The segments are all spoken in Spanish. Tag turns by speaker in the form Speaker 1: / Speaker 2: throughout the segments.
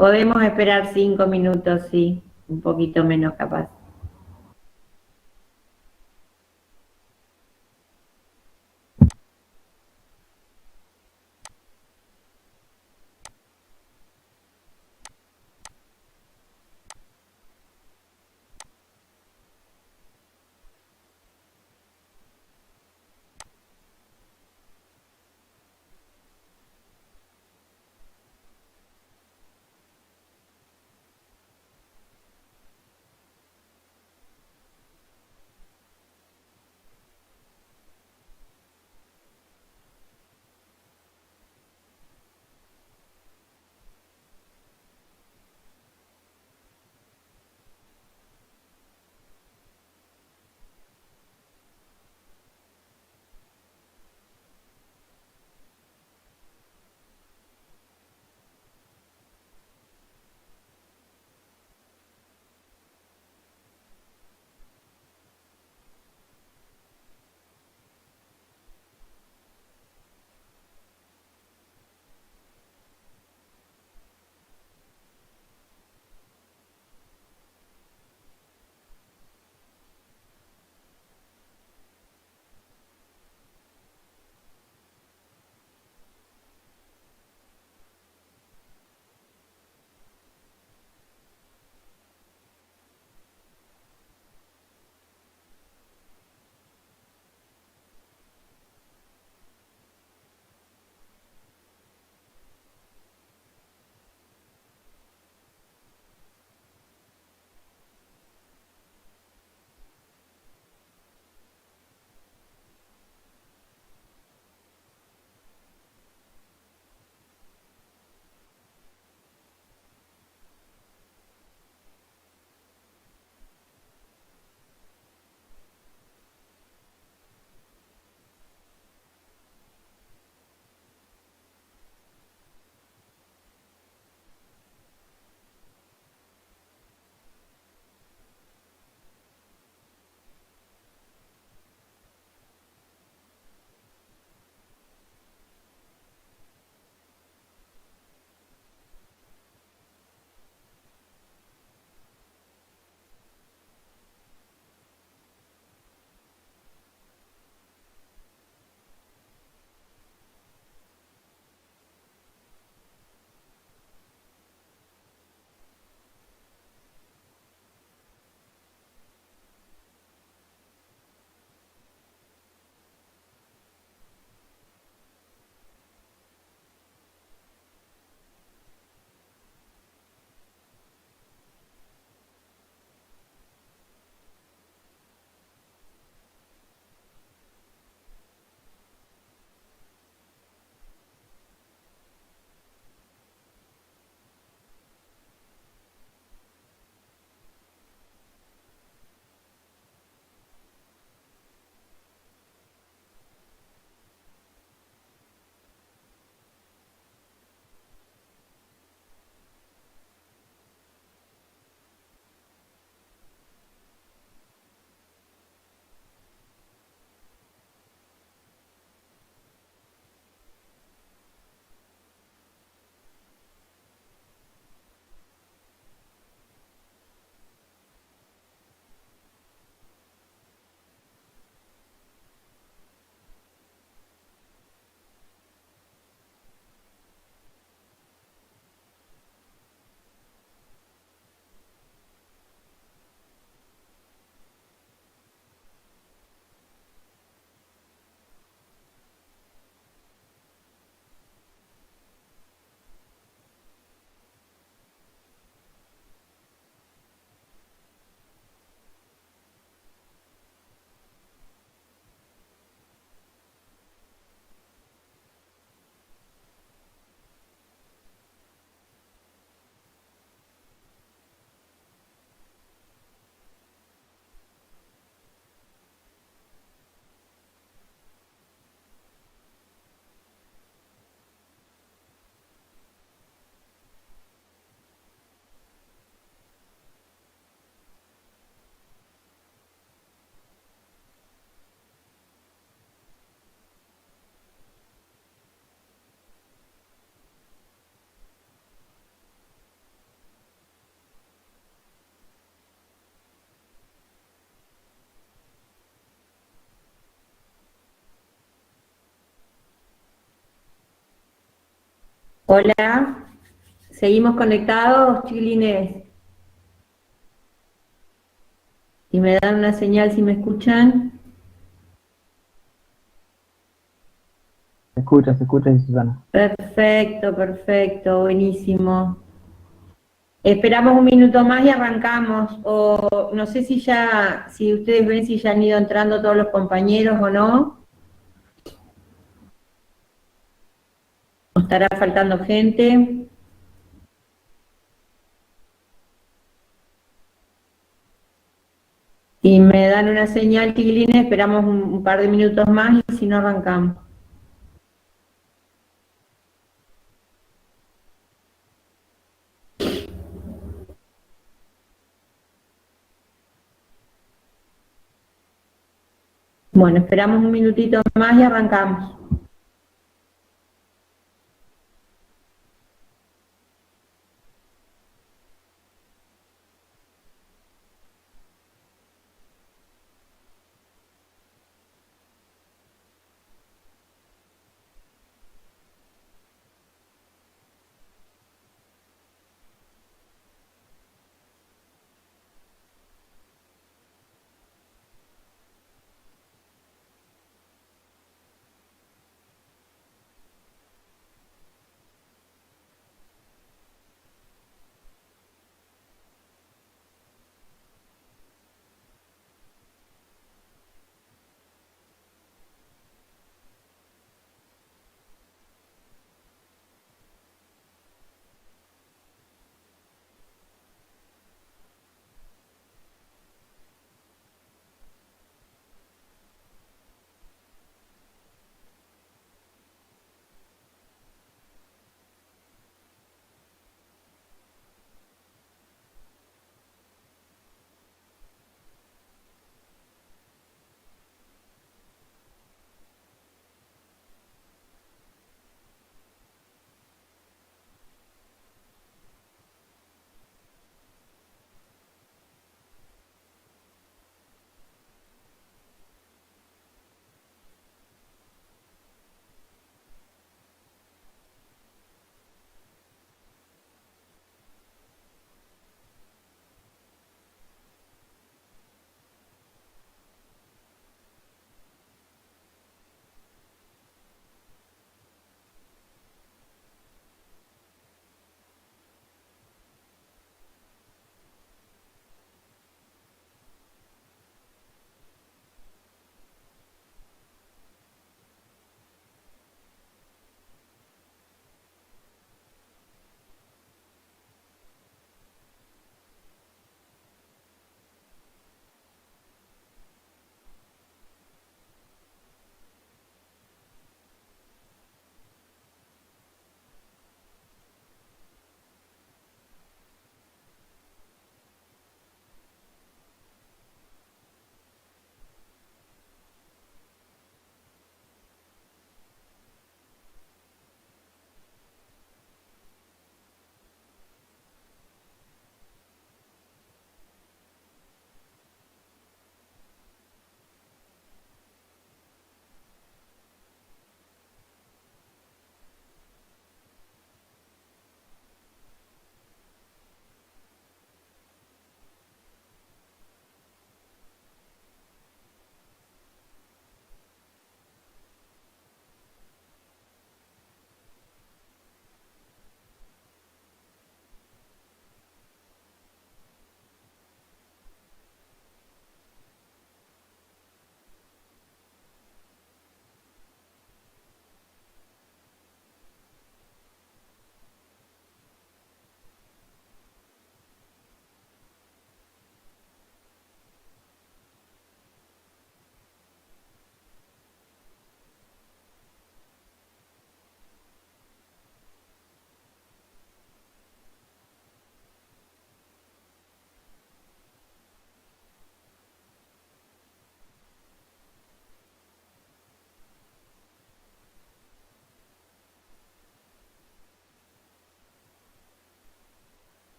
Speaker 1: Podemos esperar 5 minutos, sí, un poquito menos capaz. Hola, seguimos conectados, chiquilines. Y me dan una señal si me escuchan.
Speaker 2: Se escucha, Susana.
Speaker 1: Perfecto, perfecto, buenísimo. Esperamos un minuto más y arrancamos. O no sé si ustedes ven si ya han ido entrando todos los compañeros o no. ¿O estará faltando gente? Si me dan una señal, chiquilines, esperamos un par de minutos más y si no arrancamos. Bueno, esperamos un minutito más y arrancamos.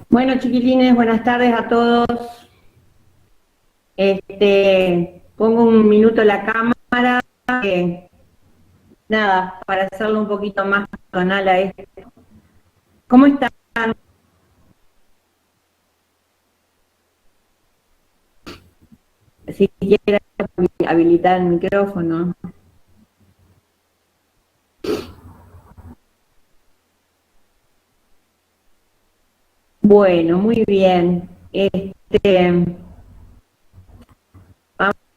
Speaker 1: Bueno, chiquilines, buenas tardes a todos. Pongo un minuto la cámara, nada, para hacerlo un poquito más personal a esto. ¿Cómo están? Si quieren habilitar el micrófono. Bueno, muy bien.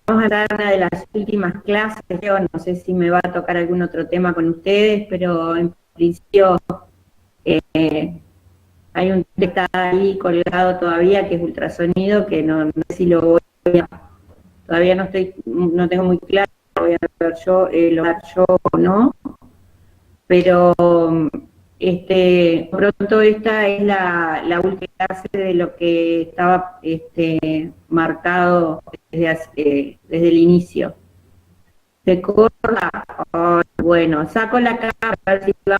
Speaker 1: Vamos a dar una de las últimas clases. Yo no sé si me va a tocar algún otro tema con ustedes, pero en principio hay un que está ahí colgado todavía, que es ultrasonido, que no sé si lo voy a... Todavía no tengo muy claro, voy a ver yo, lograr yo o no, pero pronto esta es la última clase de lo que estaba marcado desde el inicio. Se corta, oh, bueno, saco la cámara a ver si va.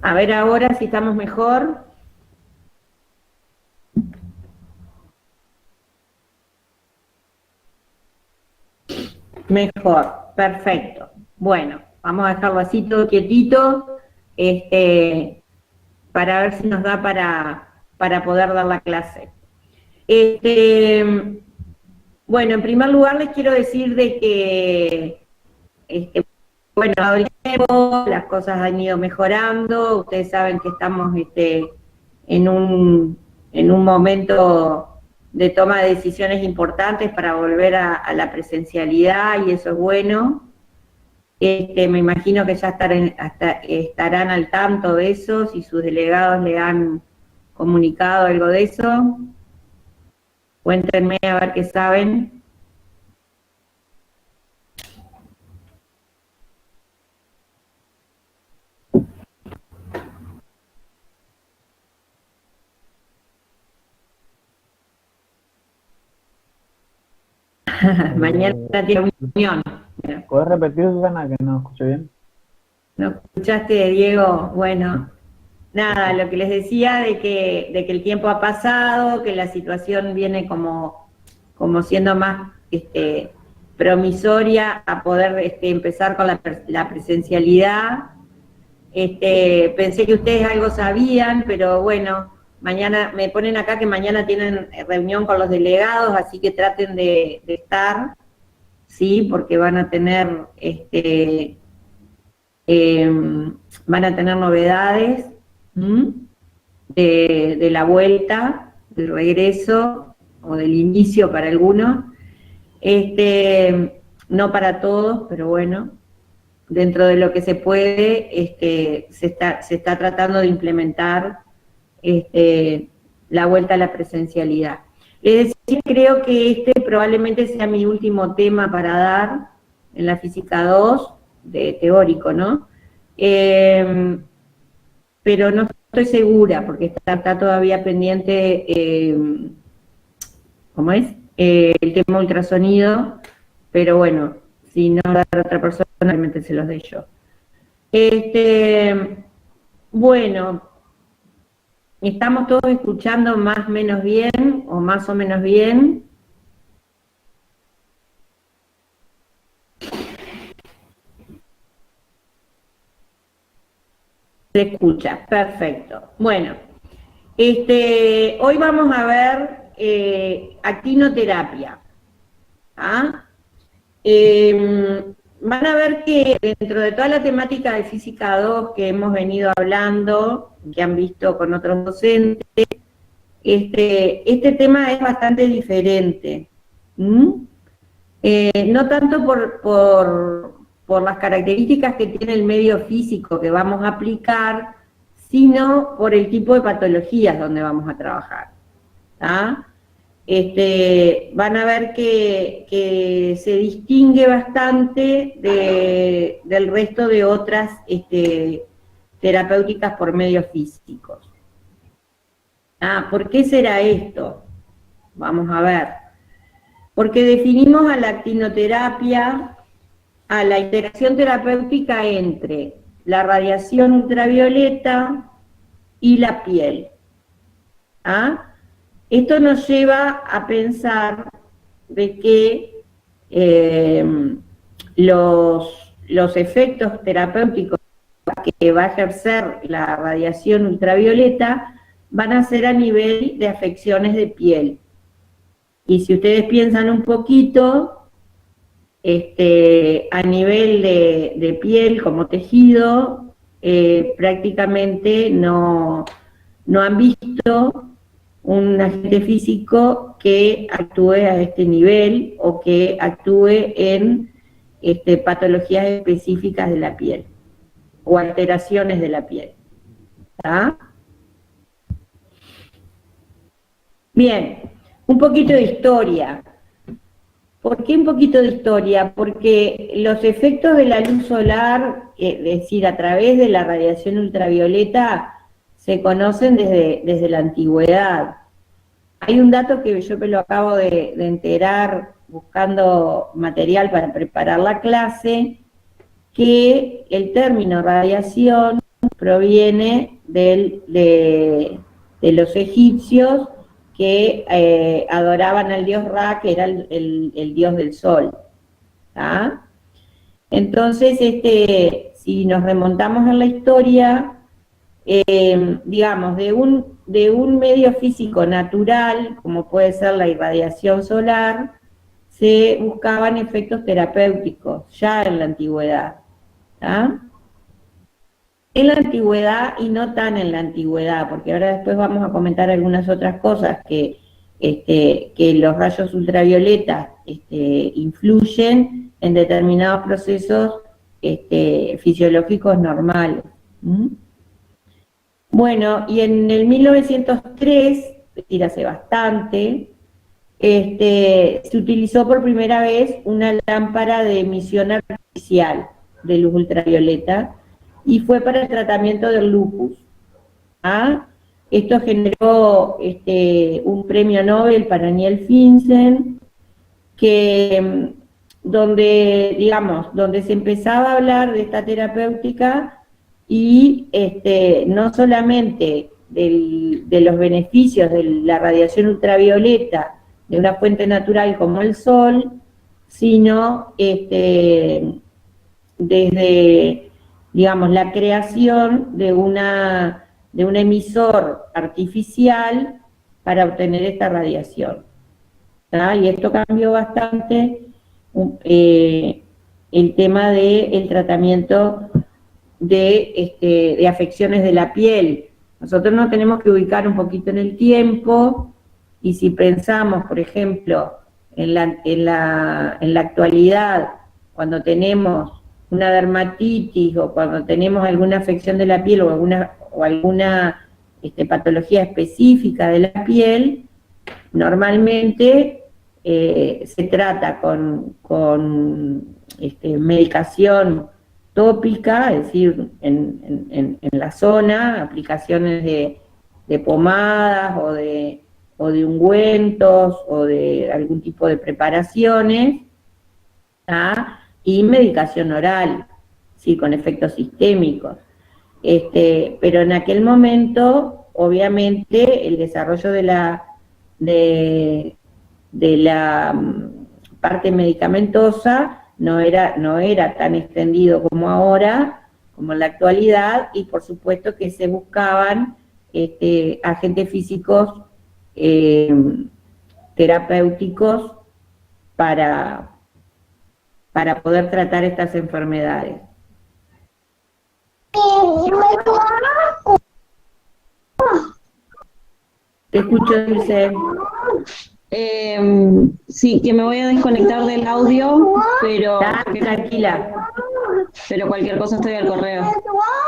Speaker 1: A ver ahora si estamos mejor. Mejor, perfecto. Bueno, vamos a dejarlo así todo quietito, para ver si nos da para poder dar la clase. Bueno, en primer lugar les quiero decir de que, bueno, las cosas han ido mejorando, ustedes saben que estamos en un momento de toma de decisiones importantes para volver a la presencialidad y eso es bueno. Me imagino que ya estarán al tanto de eso, si sus delegados le han comunicado algo de eso. Cuéntenme a ver qué saben. Mañana tiene reunión.
Speaker 2: ¿Puedes repetir, Susana, que no escuché bien?
Speaker 1: ¿No escuchaste, Diego? Bueno, nada, lo que les decía de que el tiempo ha pasado, que la situación viene como siendo más promisoria a poder empezar con la presencialidad. Pensé que ustedes algo sabían, pero bueno, mañana me ponen acá que mañana tienen reunión con los delegados, así que traten de estar, sí, porque van a tener novedades de la vuelta, del regreso o del inicio para algunos. No para todos, pero bueno, dentro de lo que se puede, se está tratando de implementar la vuelta a la presencialidad. Les decía, creo que probablemente sea mi último tema para dar en la física 2, de teórico, ¿no? Pero no estoy segura, porque está todavía pendiente, ¿cómo es? El tema ultrasonido, pero bueno, si no da otra persona, realmente se los doy yo. Bueno, ¿estamos todos escuchando más o menos bien, o más o menos bien? Se escucha, perfecto. Bueno, hoy vamos a ver actinoterapia. ¿Ah? Van a ver que dentro de toda la temática de física 2 que hemos venido hablando, que han visto con otros docentes, este tema es bastante diferente. No tanto por las características que tiene el medio físico que vamos a aplicar, sino por el tipo de patologías donde vamos a trabajar. ¿Ah? Van a ver que se distingue bastante del resto de otras terapéuticas por medios físicos. ¿Por qué será esto? Vamos a ver. Porque definimos a la actinoterapia a la interacción terapéutica entre la radiación ultravioleta y la piel. ¿Ah? Esto nos lleva a pensar de que los efectos terapéuticos que va a ejercer la radiación ultravioleta van a ser a nivel de afecciones de piel. Y si ustedes piensan un poquito, a nivel de piel como tejido, prácticamente no han visto un agente físico que actúe a este nivel o que actúe en patologías específicas de la piel o alteraciones de la piel. ¿Está? Bien, un poquito de historia. ¿Por qué un poquito de historia? Porque los efectos de la luz solar, es decir, a través de la radiación ultravioleta, se conocen desde la antigüedad. Hay un dato que yo me lo acabo de enterar buscando material para preparar la clase, que el término radiación proviene de los egipcios que adoraban al dios Ra, que era el dios del sol. ¿Ah? Entonces, si nos remontamos en la historia, digamos, de un medio físico natural, como puede ser la irradiación solar, se buscaban efectos terapéuticos ya en la antigüedad. ¿Ah? En la antigüedad y no tan en la antigüedad, porque ahora después vamos a comentar algunas otras cosas que los rayos ultravioleta influyen en determinados procesos fisiológicos normales. Bueno, y en el 1903, es decir, hace bastante, se utilizó por primera vez una lámpara de emisión artificial de luz ultravioleta, y fue para el tratamiento del lupus. ¿Ah? Esto generó un premio Nobel para Neil Finsen, donde se empezaba a hablar de esta terapéutica y no solamente de los beneficios de la radiación ultravioleta de una fuente natural como el sol, sino desde, digamos, la creación de un emisor artificial para obtener esta radiación. ¿Tá? Y esto cambió bastante el tema del tratamiento de afecciones de la piel. Nosotros nos tenemos que ubicar un poquito en el tiempo, y si pensamos, por ejemplo, en la actualidad, cuando tenemos una dermatitis o cuando tenemos alguna afección de la piel o alguna patología específica de la piel, normalmente se trata con medicación tópica, es decir, en la zona, aplicaciones de pomadas o de ungüentos o de algún tipo de preparaciones, ¿tá? Y medicación oral, sí, con efectos sistémicos. Pero en aquel momento, obviamente, el desarrollo de la parte medicamentosa no era tan extendido como ahora, como en la actualidad, y por supuesto que se buscaban agentes físicos terapéuticos para poder tratar estas enfermedades. Te escucho, Dulce.
Speaker 3: Sí, que me voy a desconectar del audio, pero
Speaker 1: tranquila.
Speaker 3: Pero cualquier cosa estoy al correo.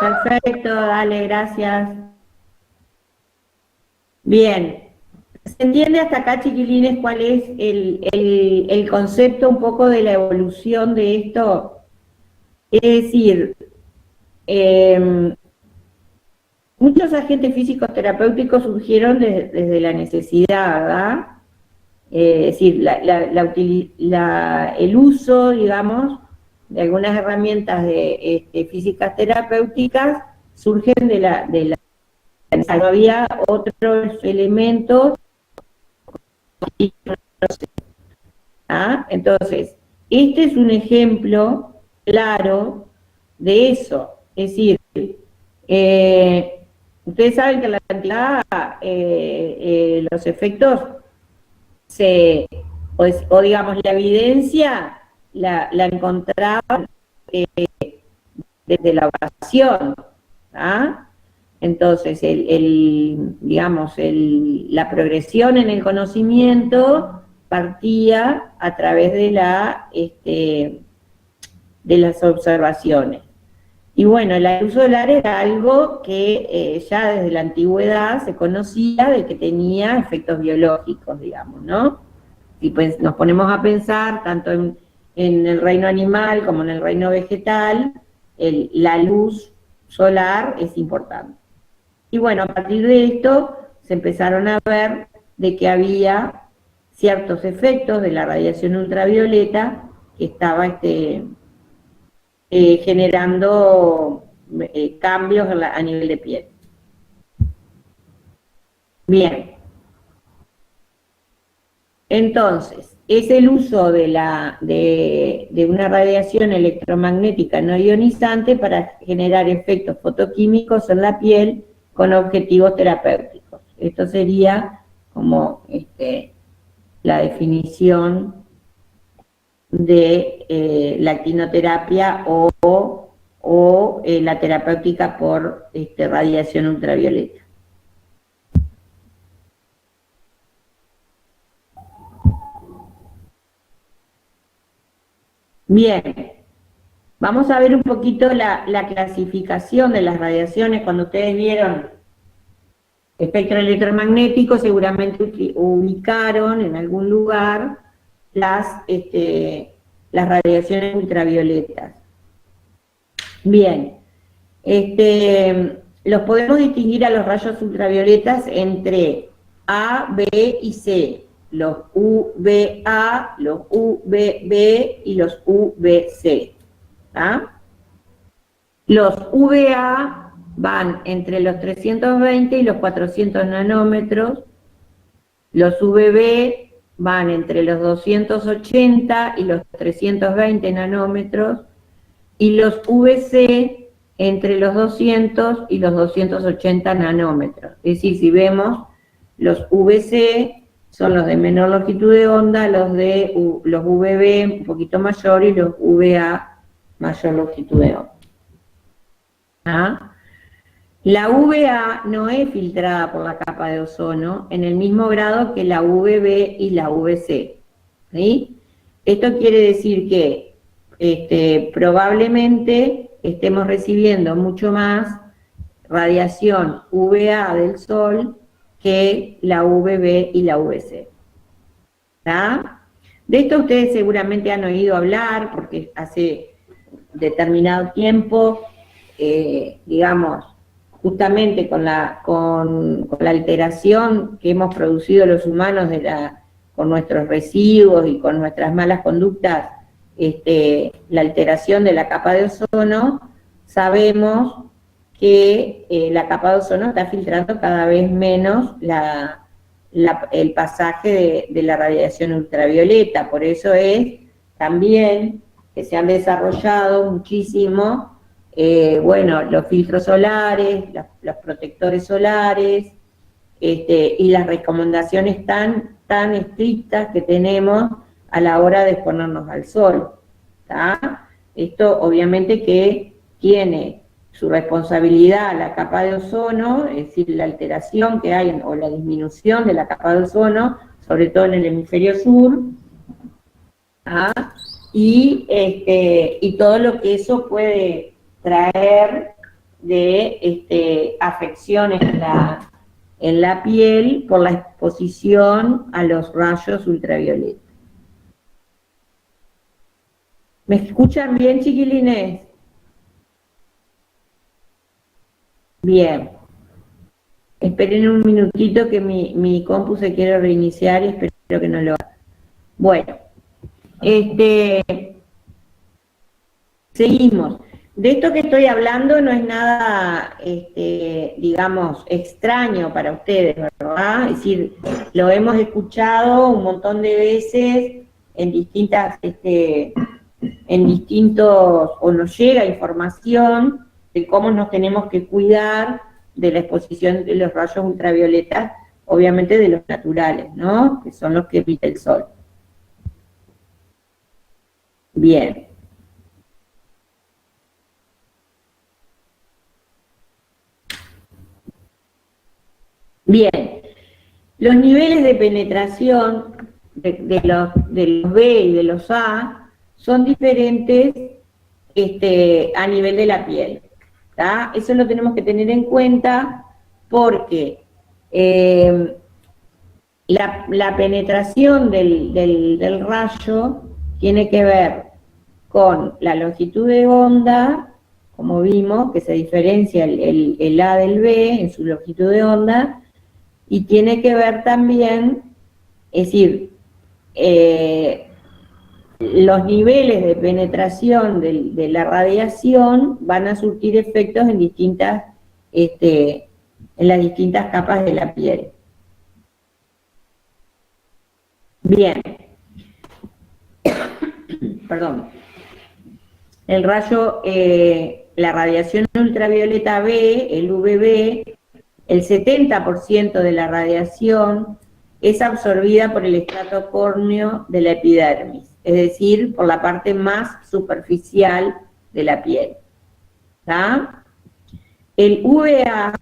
Speaker 1: Perfecto, dale, gracias. Bien. ¿Se entiende hasta acá, chiquilines, cuál es el concepto un poco de la evolución de esto? Es decir, muchos agentes físicos terapéuticos surgieron desde la necesidad, ¿verdad? Es decir, el uso, digamos, de algunas herramientas de físicas terapéuticas surgen de la no había otros elementos. ¿Ah? Entonces, este es un ejemplo claro de eso. Es decir, ustedes saben que en la antigüedad los efectos o digamos la evidencia la encontraban desde la oración. ¿Ah? Entonces, digamos, la progresión en el conocimiento partía a través de las observaciones. Y bueno, la luz solar era algo que ya desde la antigüedad se conocía de que tenía efectos biológicos, digamos, ¿no? Y pues nos ponemos a pensar, tanto en el reino animal como en el reino vegetal, la luz solar es importante. Y bueno, a partir de esto se empezaron a ver de que había ciertos efectos de la radiación ultravioleta que estaba generando cambios a nivel de piel. Bien. Entonces, es el uso de una radiación electromagnética no ionizante para generar efectos fotoquímicos en la piel con objetivos terapéuticos. Esto sería como la definición de la actinoterapia o la terapéutica por radiación ultravioleta. Bien, vamos a ver un poquito la clasificación de las radiaciones. Cuando ustedes vieron espectro electromagnético, seguramente ubicaron en algún lugar las radiaciones ultravioletas. Bien, los podemos distinguir a los rayos ultravioletas entre A, B y C. Los UVA, los UVB y los UVC. ¿Ah? Los UVA van entre los 320 y los 400 nanómetros, los UVB van entre los 280 y los 320 nanómetros, y los VC entre los 200 y los 280 nanómetros. Es decir, si vemos, los VC son los de menor longitud de onda, los VB un poquito mayor y los VA mayor longitud de onda. ¿Ah? La VA no es filtrada por la capa de ozono en el mismo grado que la VB y la VC. ¿Sí? Esto quiere decir que probablemente estemos recibiendo mucho más radiación VA del Sol que la VB y la VC. ¿Está? De esto ustedes seguramente han oído hablar, porque hace determinado tiempo, digamos, justamente con la alteración que hemos producido los humanos con nuestros residuos y con nuestras malas conductas, la alteración de la capa de ozono, sabemos que la capa de ozono está filtrando cada vez menos el pasaje de la radiación ultravioleta. Por eso es también que se han desarrollado muchísimo, bueno, los filtros solares, los protectores solares, y las recomendaciones tan estrictas que tenemos a la hora de exponernos al sol. ¿Tá? Esto obviamente que tiene su responsabilidad la capa de ozono, es decir, la alteración que hay o la disminución de la capa de ozono, sobre todo en el hemisferio sur, ¿ah? Y todo lo que eso puede traer de afecciones en la piel por la exposición a los rayos ultravioletas. ¿Me escuchan bien, chiquilines? Bien. Esperen un minutito que mi compu se quiere reiniciar y espero que no lo haga. Bueno, Seguimos. De esto que estoy hablando no es nada, digamos, extraño para ustedes, ¿verdad? Es decir, lo hemos escuchado un montón de veces en distintos, o nos llega información de cómo nos tenemos que cuidar de la exposición de los rayos ultravioletas, obviamente de los naturales, ¿no? Que son los que emite el sol. Bien. Bien, los niveles de penetración de los B y de los A son diferentes a nivel de la piel, ¿tá? Eso lo tenemos que tener en cuenta porque la penetración del rayo tiene que ver con la longitud de onda, como vimos, que se diferencia el A del B en su longitud de onda, y tiene que ver también, es decir, los niveles de penetración de la radiación van a surtir efectos en las distintas capas de la piel. Bien. Perdón. El rayo, la radiación ultravioleta B, el UVB, el 70% de la radiación es absorbida por el estrato córneo de la epidermis, es decir, por la parte más superficial de la piel. ¿Tá? El UVA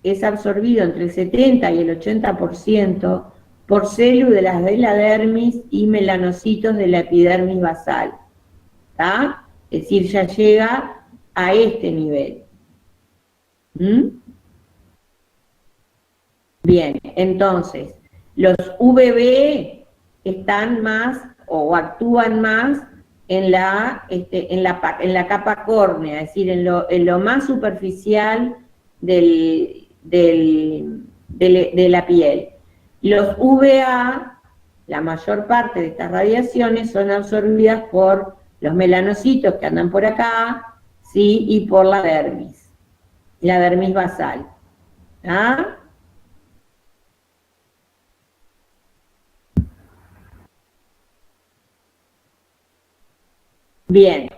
Speaker 1: es absorbido entre el 70 y el 80% por células de la dermis y melanocitos de la epidermis basal. ¿Tá? Es decir, ya llega a este nivel. Bien, entonces, los VB están más o actúan más en la capa córnea, es decir, en lo más superficial de la piel. Los VA, la mayor parte de estas radiaciones son absorbidas por los melanocitos que andan por acá, ¿sí? Y por la dermis basal. ¿Ah? Bien,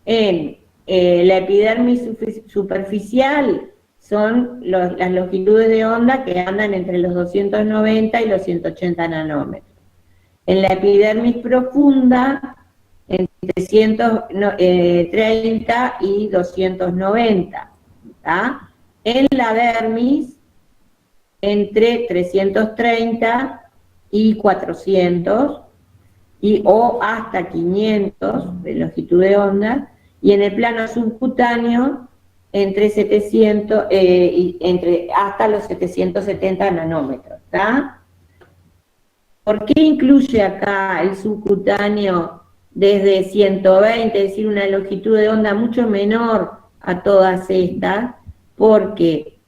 Speaker 1: en la epidermis superficial son las longitudes de onda que andan entre los 290 y los 180 nanómetros. En la epidermis profunda, entre 130 y 290. ¿Tá? En la dermis, entre 330 y 400, o hasta 500 de longitud de onda, y en el plano subcutáneo entre 700 hasta los 770 nanómetros. ¿Tá? ¿Por qué incluye acá el subcutáneo desde 120, es decir, una longitud de onda mucho menor a todas estas? Porque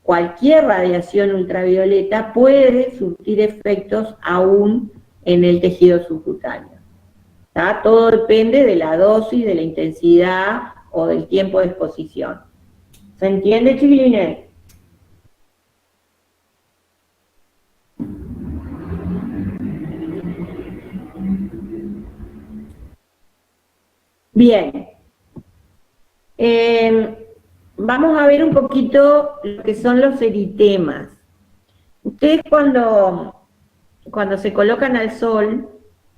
Speaker 1: cualquier radiación ultravioleta puede surtir efectos aún en el tejido subcutáneo. ¿Tá? Todo depende de la dosis, de la intensidad o del tiempo de exposición. ¿Se entiende, chiquilines? Bien. Vamos a ver un poquito lo que son los eritemas. Ustedes cuando se colocan al sol,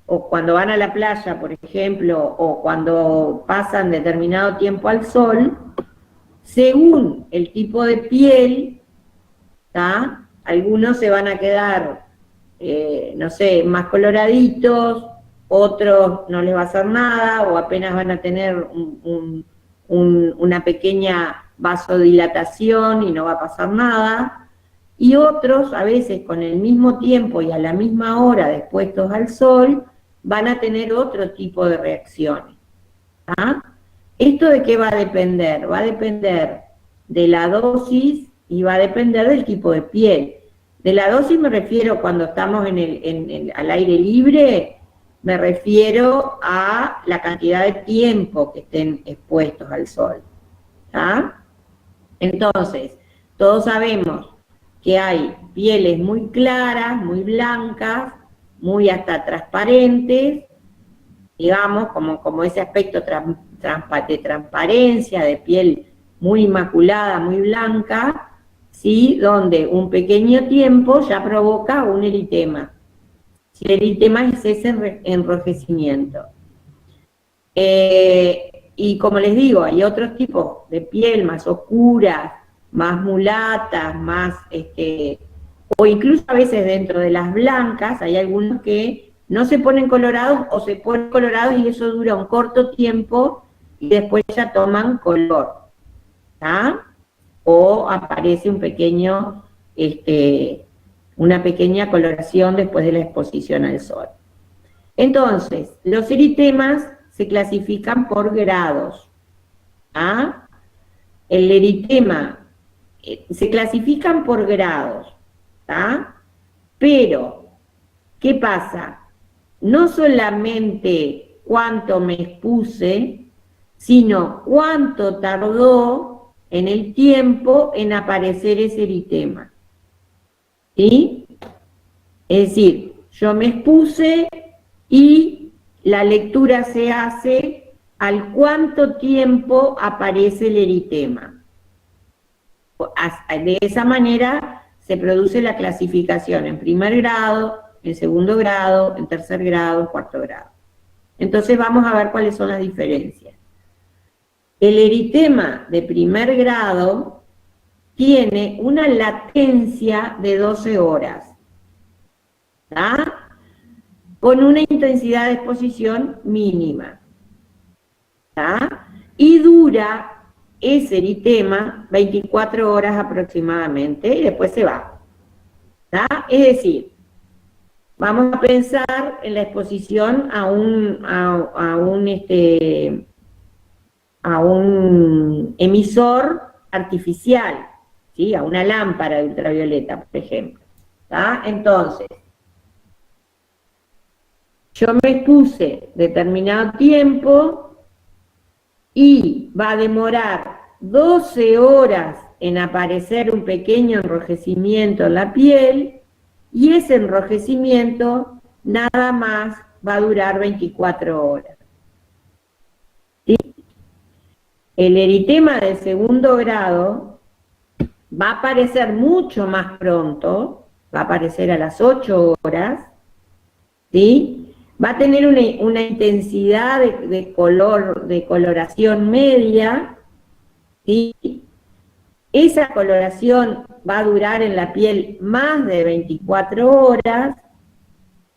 Speaker 1: o cuando van a la playa, por ejemplo, o cuando pasan determinado tiempo al sol, según el tipo de piel, ¿tá? Algunos se van a quedar, no sé, más coloraditos, otros no les va a hacer nada, o apenas van a tener una pequeña vasodilatación y no va a pasar nada. Y otros, a veces con el mismo tiempo y a la misma hora de expuestos al sol, van a tener otro tipo de reacciones. ¿Ah? ¿Esto de qué va a depender? Va a depender de la dosis y va a depender del tipo de piel. De la dosis me refiero cuando estamos al aire libre, me refiero a la cantidad de tiempo que estén expuestos al sol. ¿Tá? Entonces, todos sabemos que hay pieles muy claras, muy blancas, muy hasta transparentes, digamos, como ese aspecto de transparencia, de piel muy inmaculada, muy blanca, ¿sí? Donde un pequeño tiempo ya provoca un eritema. Si el eritema es ese enrojecimiento. Y como les digo, hay otros tipos de piel más oscuras, más mulatas, más, o incluso a veces dentro de las blancas, hay algunos que no se ponen colorados o se ponen colorados y eso dura un corto tiempo y después ya toman color, ¿tá? O aparece un pequeño, una pequeña coloración después de la exposición al sol. Entonces, los eritemas se clasifican por grados. ¿Ah? El eritema se clasifican por grados. ¿Ah? Pero, ¿qué pasa? No solamente cuánto me expuse, sino cuánto tardó en el tiempo en aparecer ese eritema. ¿Sí? Es decir, yo me expuse y la lectura se hace al cuánto tiempo aparece el eritema. De esa manera se produce la clasificación en primer grado, en segundo grado, en tercer grado, en cuarto grado. Entonces vamos a ver cuáles son las diferencias. El eritema de primer grado tiene una latencia de 12 horas, ¿tá? Con una intensidad de exposición mínima, ¿tá? Y dura ese eritema 24 horas aproximadamente y después se va, ¿tá? Es decir, vamos a pensar en la exposición a un emisor artificial, ¿sí? A una lámpara de ultravioleta, por ejemplo, ¿tá? Entonces, yo me expuse determinado tiempo y va a demorar 12 horas en aparecer un pequeño enrojecimiento en la piel y ese enrojecimiento nada más va a durar 24 horas. ¿Sí? El eritema de segundo grado va a aparecer mucho más pronto, va a aparecer a las 8 horas, ¿sí? Va a tener una intensidad de coloración media, ¿sí? Esa coloración va a durar en la piel más de 24 horas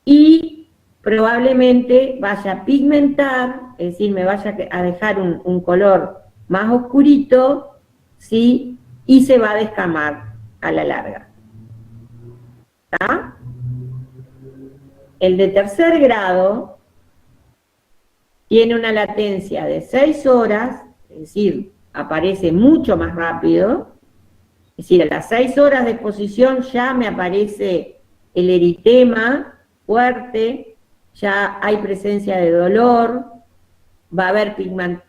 Speaker 1: y probablemente vaya a pigmentar, es decir, me vaya a dejar un color más oscurito, ¿sí? Y se va a descamar a la larga. ¿Está? El de tercer grado tiene una latencia de 6 horas, es decir, aparece mucho más rápido, es decir, a las 6 horas de exposición ya me aparece el eritema fuerte, ya hay presencia de dolor, va a haber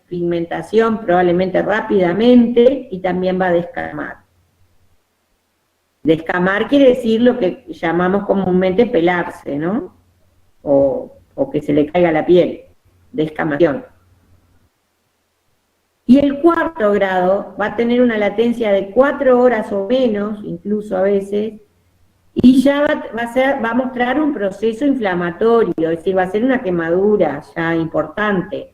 Speaker 1: pigmentación probablemente rápidamente y también va a descamar. Descamar quiere decir lo que llamamos comúnmente pelarse, ¿no? O que se le caiga la piel, descamación. Y el cuarto grado va a tener una latencia de 4 horas o menos, incluso a veces, y ya va a mostrar un proceso inflamatorio, es decir, va a ser una quemadura ya importante.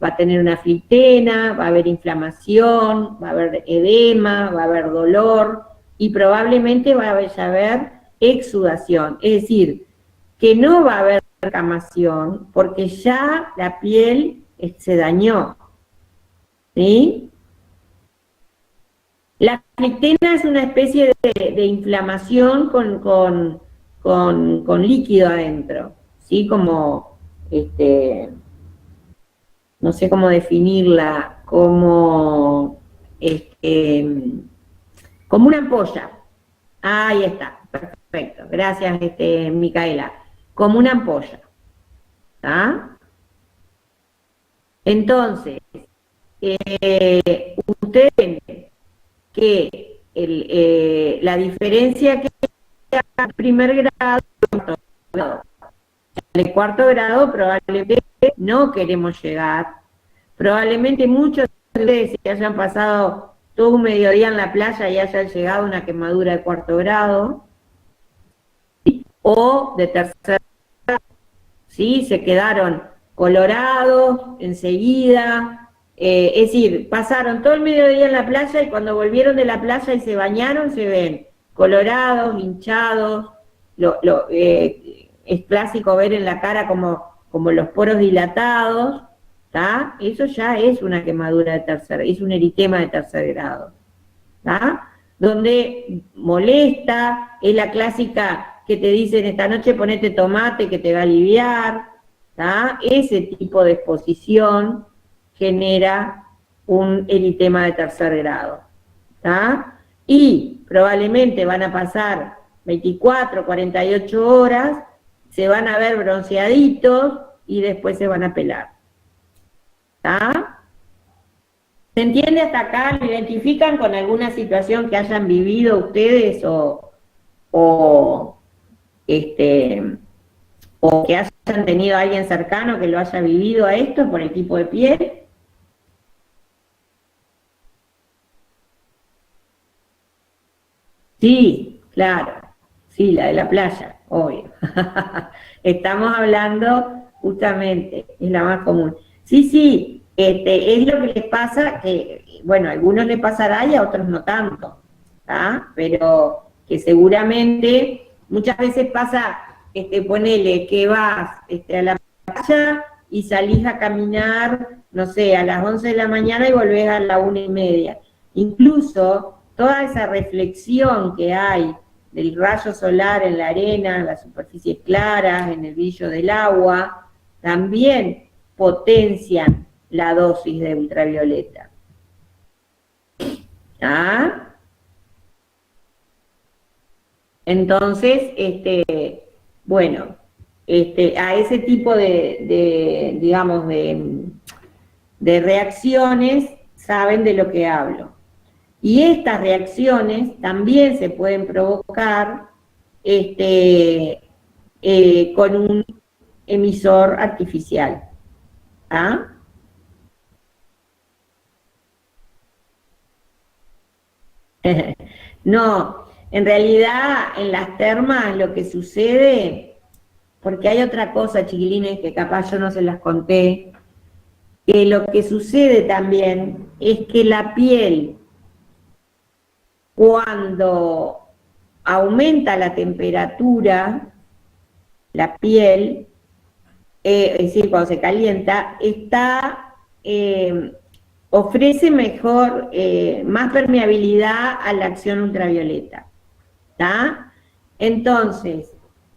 Speaker 1: Va a tener una flictena, va a haber inflamación, va a haber edema, va a haber dolor, y probablemente va a haber exudación, es decir, que no va a haber descamación porque ya la piel se dañó, ¿sí? La flictena es una especie de inflamación con líquido adentro, ¿sí? Como, no sé cómo definirla, como una ampolla. Ahí está, perfecto, gracias Micaela, como una ampolla, ¿Está? Entonces, ustedes ven que la diferencia que hay en primer grado, de cuarto grado probablemente no queremos llegar. Probablemente muchos de ustedes se hayan pasado todo un mediodía en la playa y hayan llegado a una quemadura de cuarto grado, ¿sí? O de tercer grado, ¿sí? Se quedaron colorados enseguida, es decir, pasaron todo el mediodía en la playa y cuando volvieron de la playa y se bañaron se ven colorados, hinchados, es clásico ver en la cara como los poros dilatados, ¿tá? Eso ya es una quemadura de es un eritema de tercer grado, ¿tá? Donde molesta, es la clásica que te dicen esta noche ponete tomate que te va a aliviar, ¿tá? Ese tipo de exposición genera un eritema de tercer grado, ¿tá? Y probablemente van a pasar 24, 48 horas, se van a ver bronceaditos y después se van a pelar. ¿Está? ¿Se entiende hasta acá? ¿Lo identifican con alguna situación que hayan vivido ustedes o que hayan tenido a alguien cercano que lo haya vivido a esto por el tipo de piel? Sí, claro, sí, la de la playa, obvio. Estamos hablando justamente, es la más común. Sí, sí, es lo que les pasa, que, bueno, a algunos les pasará y a otros no tanto, ¿tá? Pero que seguramente muchas veces pasa, ponele que vas a la playa y salís a caminar, no sé, a las 11 de la mañana y volvés a la 1:30. Incluso toda esa reflexión que hay del rayo solar en la arena, en las superficies claras, en el brillo del agua, también potencian la dosis de ultravioleta. ¿Ah? Entonces, bueno, a ese tipo digamos, de reacciones saben de lo que hablo. Y estas reacciones también se pueden provocar con un emisor artificial. ¿Ah? No, en realidad en las termas lo que sucede, porque hay otra cosa, chiquilines, que capaz yo no se las conté, que lo que sucede también es que la piel, cuando aumenta la temperatura, la piel, es decir, cuando se calienta, ofrece mejor, más permeabilidad a la acción ultravioleta, ¿está? Entonces,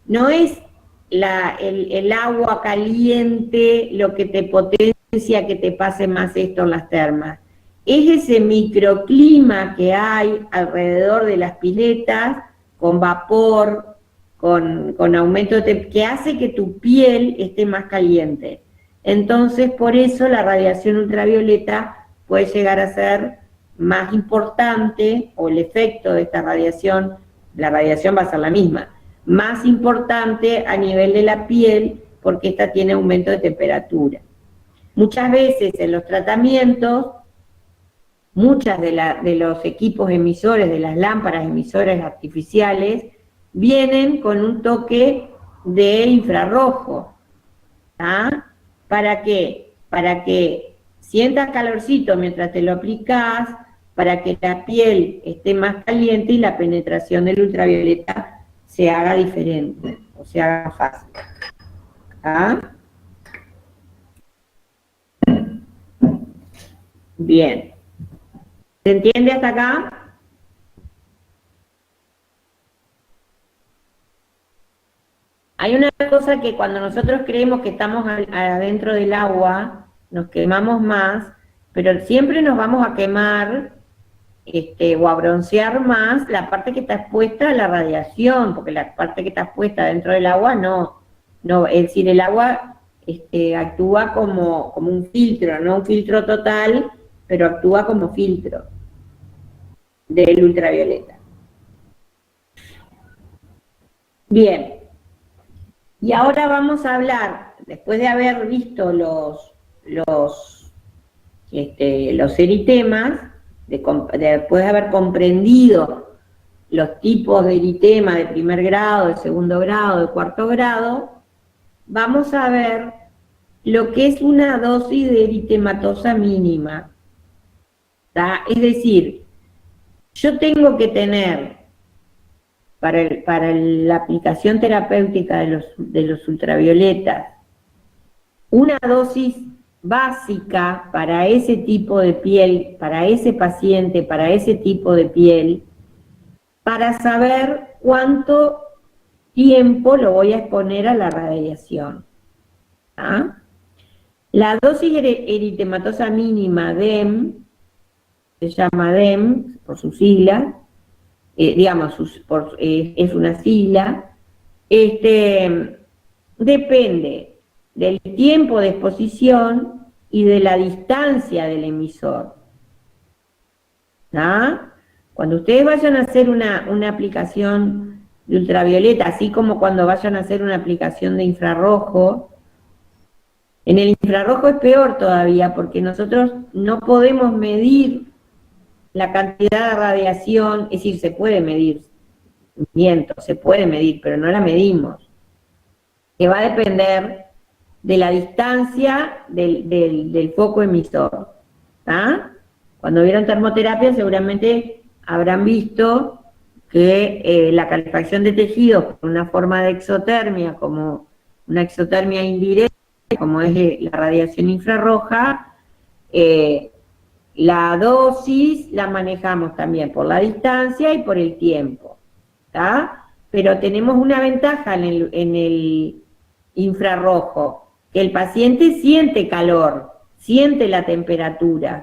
Speaker 1: no es el agua caliente lo que te potencia que te pase más esto en las termas, es ese microclima que hay alrededor de las piletas, con vapor, con aumento que hace que tu piel esté más caliente. Entonces, por eso la radiación ultravioleta puede llegar a ser más importante, o el efecto de esta radiación, la radiación va a ser la misma, más importante a nivel de la piel, porque esta tiene aumento de temperatura. Muchas veces en los tratamientos, muchas de los equipos emisores, de las lámparas emisoras artificiales, vienen con un toque de infrarrojo. ¿Ah? ¿Para qué? Para que sientas calorcito mientras te lo aplicas, para que la piel esté más caliente y la penetración del ultravioleta se haga diferente, o se haga fácil. ¿Ah? Bien. ¿Se entiende hasta acá? Hay una cosa que cuando nosotros creemos que estamos adentro del agua, nos quemamos más, pero siempre nos vamos a quemar o a broncear más la parte que está expuesta a la radiación, porque la parte que está expuesta dentro del agua no, es decir, el agua actúa como un filtro, no un filtro total, pero actúa como filtro del ultravioleta. Bien, y ahora vamos a hablar, después de haber visto los eritemas, después de haber comprendido los tipos de eritema de primer grado, de segundo grado, de cuarto grado, vamos a ver lo que es una dosis de eritematosa mínima. ¿Tá? Es decir, yo tengo que tener, para la aplicación terapéutica de los ultravioletas, una dosis básica para ese tipo de piel, para ese paciente, para ese tipo de piel, para saber cuánto tiempo lo voy a exponer a la radiación. ¿Ah? La dosis eritematosa mínima DEM, se llama DEM por su sigla, digamos, es una sigla, depende del tiempo de exposición y de la distancia del emisor. ¿Ah? Cuando ustedes vayan a hacer una aplicación de ultravioleta, así como cuando vayan a hacer una aplicación de infrarrojo, en el infrarrojo es peor todavía, porque nosotros no podemos medir la cantidad de radiación, es decir, se puede medir, se puede medir, pero no la medimos, que va a depender de la distancia del foco emisor. ¿Ah? Cuando vieron termoterapia seguramente habrán visto que la calefacción de tejidos con una forma de exotermia, como una exotermia indirecta, como es la radiación infrarroja, la dosis la manejamos también por la distancia y por el tiempo, ¿tá? Pero tenemos una ventaja en el infrarrojo, que el paciente siente calor, siente la temperatura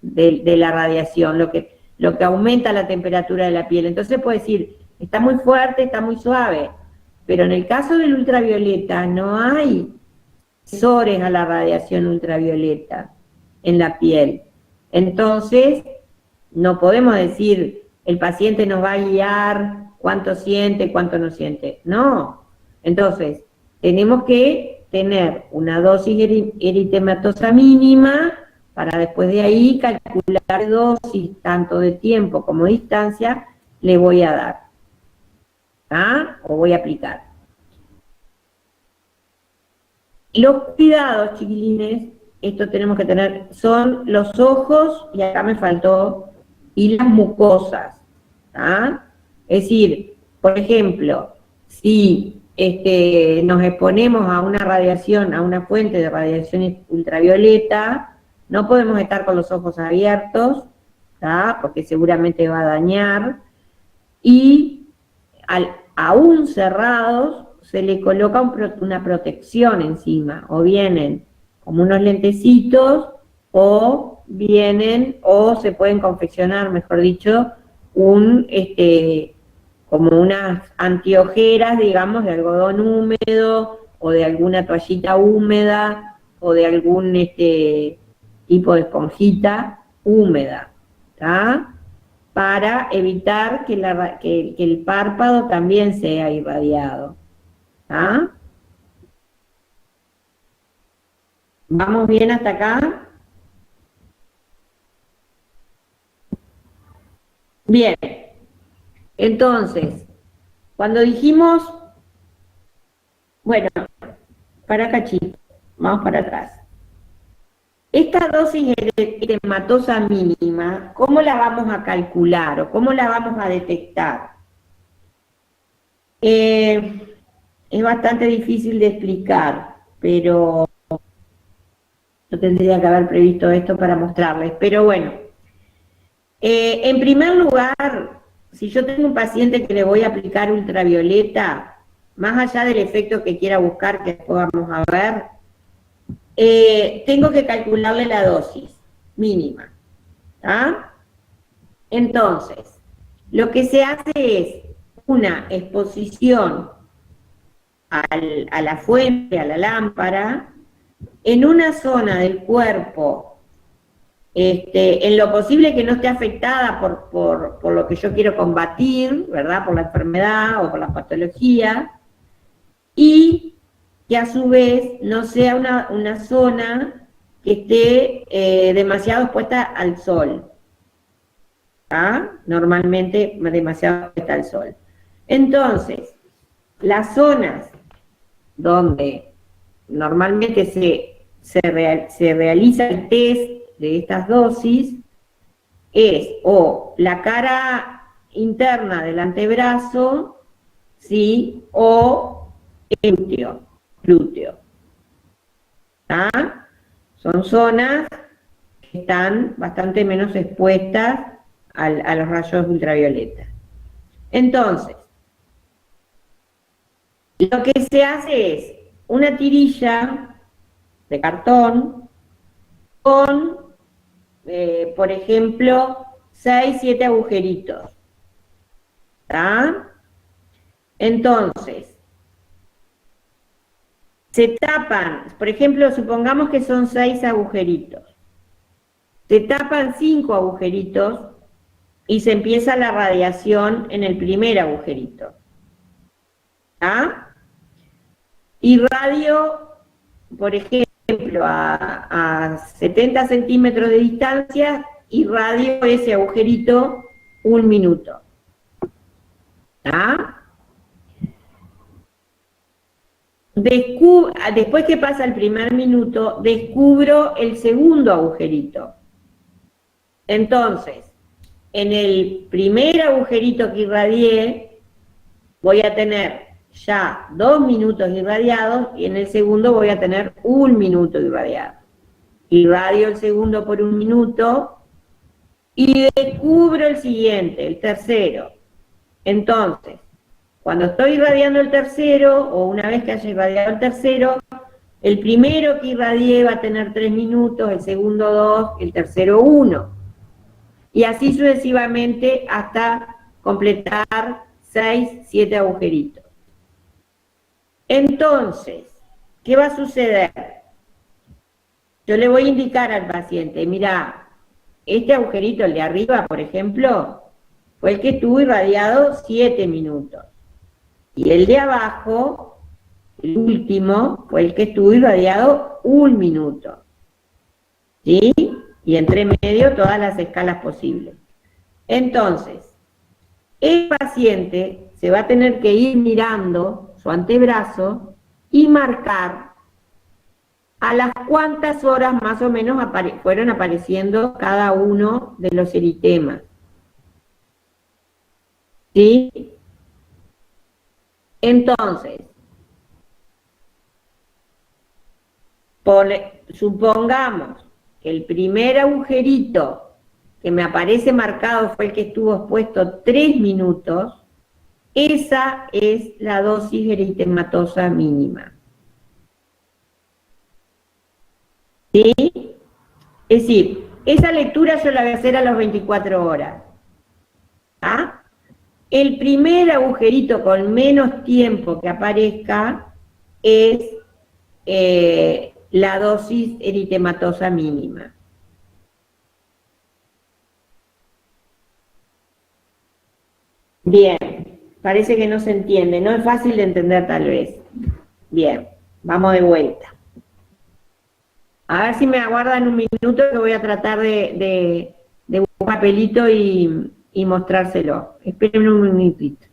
Speaker 1: de la radiación, lo que aumenta la temperatura de la piel. Entonces puede decir, está muy fuerte, está muy suave, pero en el caso del ultravioleta no hay sensores a la radiación ultravioleta en la piel. Entonces, no podemos decir, el paciente nos va a guiar cuánto siente, cuánto no siente. No. Entonces, tenemos que tener una dosis eritematosa mínima para después de ahí calcular dosis, tanto de tiempo como distancia, le voy a dar. ¿Ah? O voy a aplicar. Los cuidados, chiquilines, esto tenemos que tener, son los ojos, y acá me faltó, y las mucosas. ¿Ah? Es decir, por ejemplo, si nos exponemos a una radiación, a una fuente de radiación ultravioleta, no podemos estar con los ojos abiertos, ¿tá? Porque seguramente va a dañar, y aún cerrados se le coloca una protección encima, o vienen como unos lentecitos, o se pueden confeccionar, mejor dicho, como unas antiojeras, digamos, de algodón húmedo, o de alguna toallita húmeda, o de algún tipo de esponjita húmeda, ¿tá? Para evitar que el párpado también sea irradiado. ¿Ah? ¿Vamos bien hasta acá? Bien. Entonces, cuando dijimos, bueno, para cachito, vamos para atrás. Esta dosis eritematosa mínima, ¿cómo la vamos a calcular o cómo la vamos a detectar? Es bastante difícil de explicar, pero yo tendría que haber previsto esto para mostrarles. Pero bueno, en primer lugar, si yo tengo un paciente que le voy a aplicar ultravioleta, más allá del efecto que quiera buscar, que después vamos a ver, tengo que calcularle la dosis mínima. ¿Ah? Entonces, lo que se hace es una exposición a la fuente, a la lámpara, en una zona del cuerpo, en lo posible que no esté afectada por lo que yo quiero combatir, ¿verdad? Por la enfermedad o por la patología, y que a su vez no sea una zona que esté demasiado expuesta al sol. Normalmente demasiado expuesta al sol. Entonces, las zonas donde normalmente se realiza el test de estas dosis es o la cara interna del antebrazo, ¿sí? O el glúteo. Son zonas que están bastante menos expuestas a los rayos ultravioleta. Entonces, lo que se hace es una tirilla de cartón con, por ejemplo, 6, 7 agujeritos. Entonces, se tapan, por ejemplo, supongamos que son 6 agujeritos. Se tapan 5 agujeritos y se empieza la radiación en el primer agujerito. Irradio, por ejemplo, a 70 centímetros de distancia, irradio ese agujerito 1 minuto. Después que pasa el primer minuto, descubro el segundo agujerito. Entonces, en el primer agujerito que irradié, voy a tener ya 2 minutos irradiados y en el segundo voy a tener 1 minuto irradiado. Irradio el segundo por 1 minuto y descubro el siguiente, el tercero. Entonces, cuando estoy irradiando el tercero, o una vez que haya irradiado el tercero, el primero que irradié va a tener 3 minutos, el segundo 2, el tercero 1. Y así sucesivamente hasta completar 6, 7 agujeritos. Entonces, ¿qué va a suceder? Yo le voy a indicar al paciente, mira, este agujerito, el de arriba, por ejemplo, fue el que estuvo irradiado 7 minutos. Y el de abajo, el último, fue el que estuvo irradiado 1 minuto. ¿Sí? Y entre medio todas las escalas posibles. Entonces, el paciente se va a tener que ir mirando su antebrazo y marcar a las cuántas horas más o menos fueron apareciendo cada uno de los eritemas. ¿Sí? Entonces, supongamos que el primer agujerito que me aparece marcado fue el que estuvo expuesto 3 minutos, esa es la dosis eritematosa mínima. ¿Sí? Es decir, esa lectura yo la voy a hacer a las 24 horas. El primer agujerito con menos tiempo que aparezca es la dosis eritematosa mínima. Bien, parece que no se entiende, no es fácil de entender tal vez. Bien, vamos de vuelta. A ver si me aguardan un minuto que voy a tratar de buscar un papelito y mostrárselo. Esperen un minutito.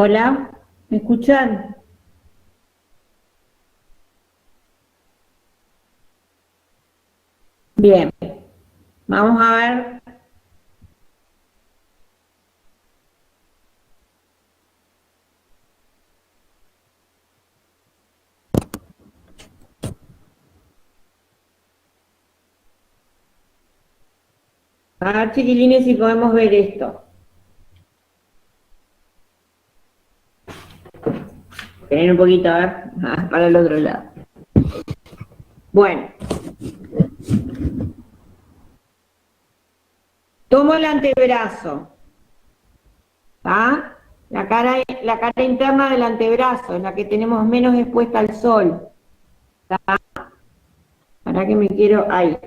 Speaker 1: Hola, ¿me escuchan? Bien, vamos a ver. A ver, chiquilines, si podemos ver esto. Esperen un poquito, a ver, para el otro lado. Bueno. Tomo el antebrazo. ¿Está? La cara interna del antebrazo, es la que tenemos menos expuesta al sol. ¿Está? Para que me quiero... Ahí.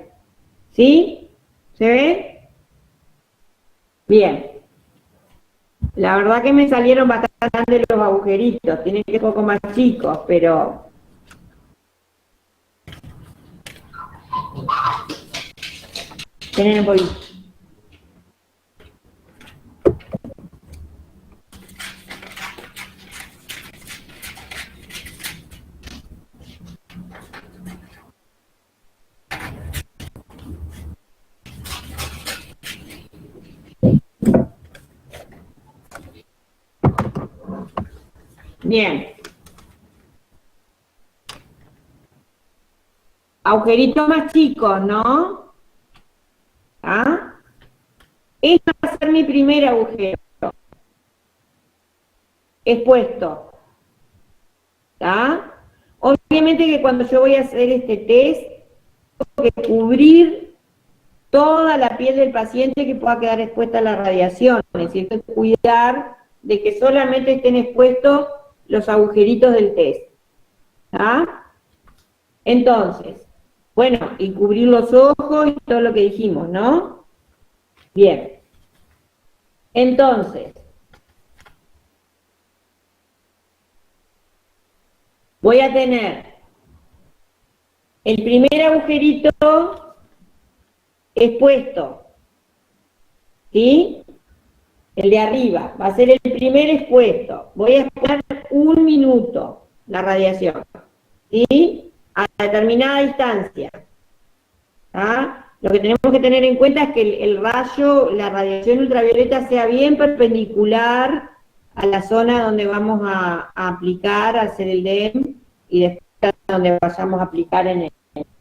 Speaker 1: ¿Sí? ¿Se ve? Bien. La verdad que me salieron bastante grandes los agujeritos. Tienen que ser un poco más chicos, pero... Tienen un poquito. Bien. Agujeritos más chicos, ¿no? ¿Ah? Este va a ser mi primer agujero. Expuesto. ¿Está? Obviamente que cuando yo voy a hacer este test, tengo que cubrir toda la piel del paciente que pueda quedar expuesta a la radiación. Es decir, tengo que cuidar de que solamente estén expuestos los agujeritos del test. ¿Está? Entonces, bueno, y cubrir los ojos y todo lo que dijimos, ¿no? Bien. Entonces, voy a tener el primer agujerito expuesto, ¿sí? El de arriba, va a ser el primer expuesto. Voy a esperar 1 minuto la radiación, ¿sí? A determinada distancia. ¿Ah? Lo que tenemos que tener en cuenta es que el rayo, la radiación ultravioleta sea bien perpendicular a la zona donde vamos a aplicar, a hacer el DEM, y después donde vayamos a aplicar en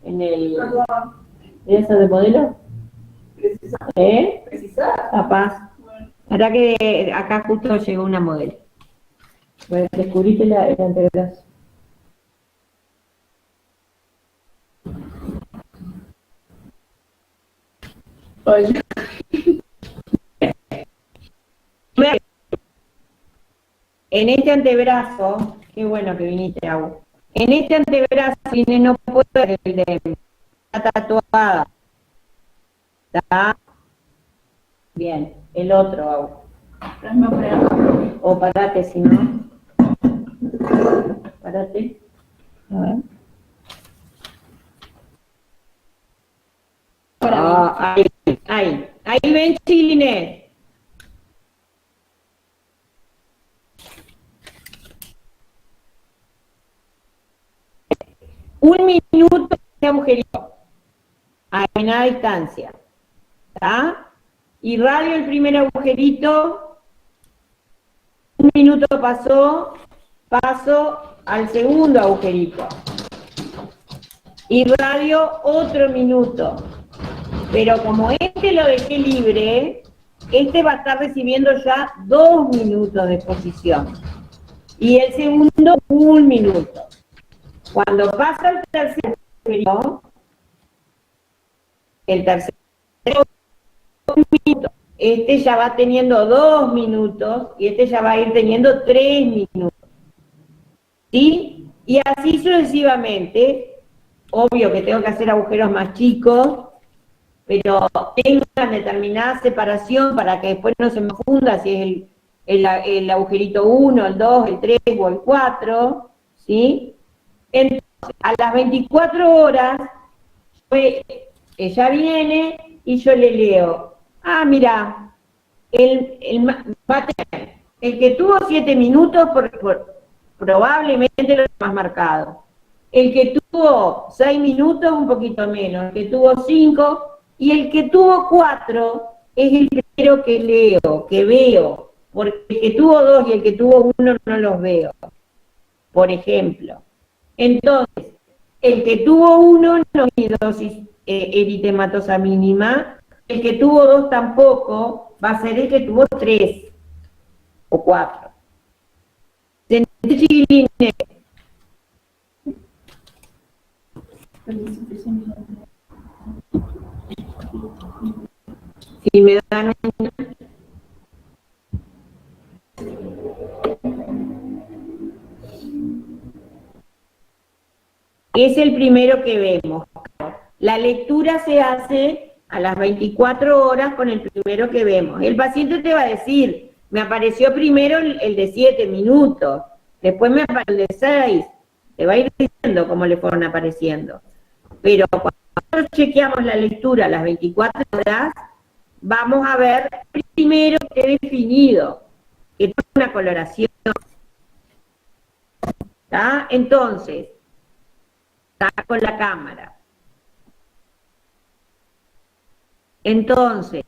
Speaker 1: el ¿eso de modelo? ¿Eh? Capaz. Ahora que acá justo llegó una modelo. Bueno, descubriste el antebrazo. Oye. En este antebrazo, qué bueno que viniste, Agua. En este antebrazo, no puedo ver el de está tatuada. ¿Está? Bien, el otro, Agua. O parate, si no. Parate. A ver. Ahí ven, chiquilines. Un minuto de agujerito a determinada distancia. ¿Está? Irradio el primer agujerito. 1 minuto pasó. Paso al segundo agujerito. Irradio otro minuto. Pero como este lo dejé libre, este va a estar recibiendo ya 2 minutos de exposición. Y el segundo, 1 minuto. Cuando pasa el tercer agujerito, el tercer 1 minuto, este ya va teniendo 2 minutos y este ya va a ir teniendo 3 minutos. ¿Sí? Y así sucesivamente. Obvio que tengo que hacer agujeros más chicos, pero tengo una determinada separación para que después no se me funda si es el agujerito 1, el 2, el 3 o el 4, ¿sí? Entonces, a las 24 horas, ella viene y yo le leo, mira, va a tener El que tuvo 7 minutos probablemente lo más marcado. El que tuvo 6 minutos, un poquito menos. El que tuvo 5 y el que tuvo 4 es el primero que leo, que veo. Porque el que tuvo 2 y el que tuvo 1 no los veo. Por ejemplo. Entonces, el que tuvo 1 no tiene dosis eritematosa mínima. El que tuvo 2 tampoco. Va a ser el que tuvo 3 o 4. ¿Se entiende, chiquilines? Si me dan una... Es el primero que vemos. La lectura se hace a las 24 horas con el primero que vemos. El paciente te va a decir, me apareció primero el de 7 minutos, después me apareció el de 6, te va a ir diciendo cómo le fueron apareciendo. Pero cuando nosotros chequeamos la lectura a las 24 horas, vamos a ver primero que esté definido, que tiene una coloración. ¿Está? Entonces, está con la cámara. Entonces,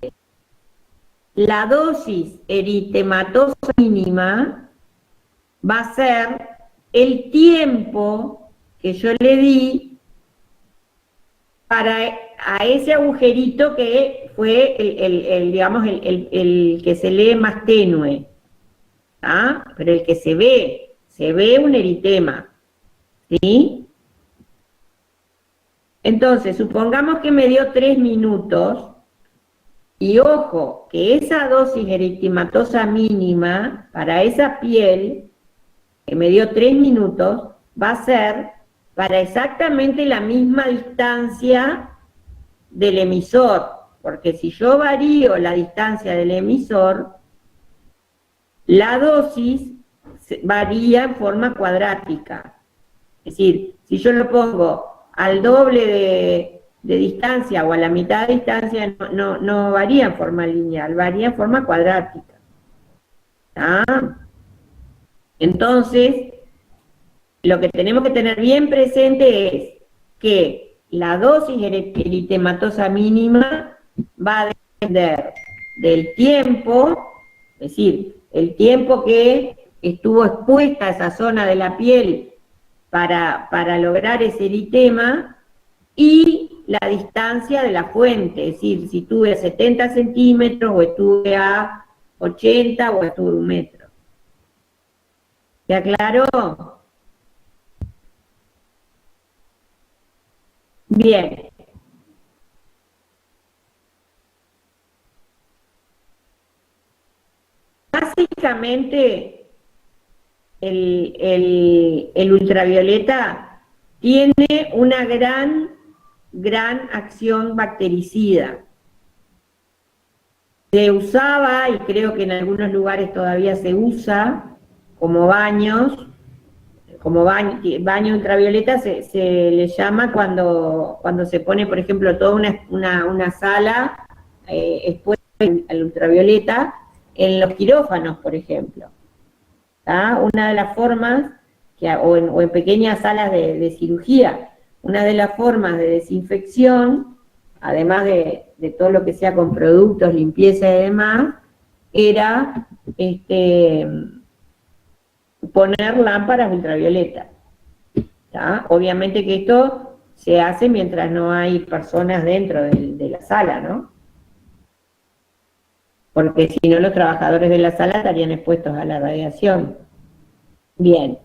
Speaker 1: la dosis eritematosa mínima va a ser el tiempo que yo le di para a ese agujerito que fue digamos, el que se lee más tenue, ¿ah? Pero el que se ve un eritema, ¿sí? Entonces, supongamos que me dio 3 minutos, y ojo, que esa dosis eritematosa mínima para esa piel, que me dio 3 minutos, va a ser para exactamente la misma distancia del emisor, porque si yo varío la distancia del emisor, la dosis varía en forma cuadrática. Es decir, si yo lo pongo al doble de distancia o a la mitad de distancia, no varía en forma lineal, varía en forma cuadrática. ¿Ah? Entonces, lo que tenemos que tener bien presente es que la dosis eritematosa mínima va a depender del tiempo, es decir, el tiempo que estuvo expuesta a esa zona de la piel para lograr ese eritema, y la distancia de la fuente, es decir, si estuve a 70 centímetros o estuve a 80 o estuve a 1 metro. ¿Se aclaró? Bien. Básicamente, el ultravioleta tiene una gran acción bactericida. Se usaba, y creo que en algunos lugares todavía se usa, como baños, como baño ultravioleta se le llama cuando se pone, por ejemplo, toda una sala expuesta al ultravioleta en los quirófanos, por ejemplo. ¿Tá? Una de las formas, o en pequeñas salas de cirugía, una de las formas de desinfección, además de todo lo que sea con productos, limpieza y demás, era poner lámparas ultravioleta. ¿Tá? Obviamente que esto se hace mientras no hay personas dentro de la sala, ¿no? Porque si no los trabajadores de la sala estarían expuestos a la radiación. Bien.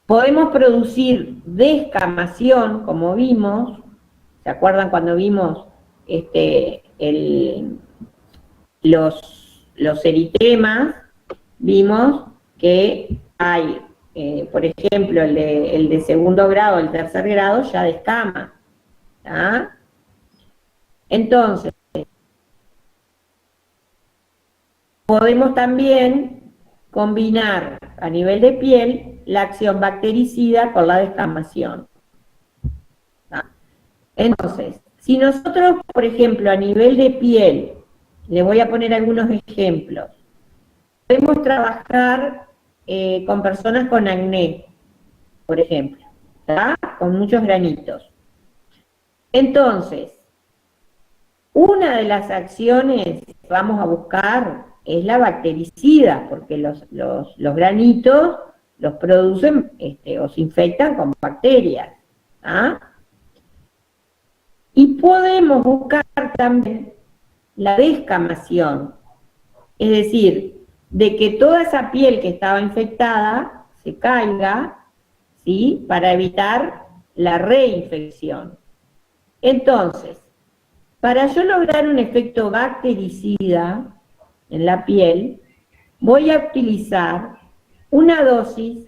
Speaker 1: Podemos producir descamación, como vimos. ¿Se acuerdan cuando vimos los eritemas? Vimos que hay, por ejemplo, el de segundo grado, el tercer grado, ya descama. ¿Tá? Entonces, podemos también combinar a nivel de piel la acción bactericida con la descamación. ¿Tá? Entonces, si nosotros, por ejemplo, a nivel de piel, les voy a poner algunos ejemplos, podemos trabajar con personas con acné, por ejemplo, ¿tá? Con muchos granitos. Entonces, una de las acciones que vamos a buscar es la bactericida, porque los granitos los producen o se infectan con bacterias. ¿Ah? Y podemos buscar también la descamación, es decir, de que toda esa piel que estaba infectada se caiga, ¿sí? Para evitar la reinfección. Entonces, para yo lograr un efecto bactericida en la piel, voy a utilizar una dosis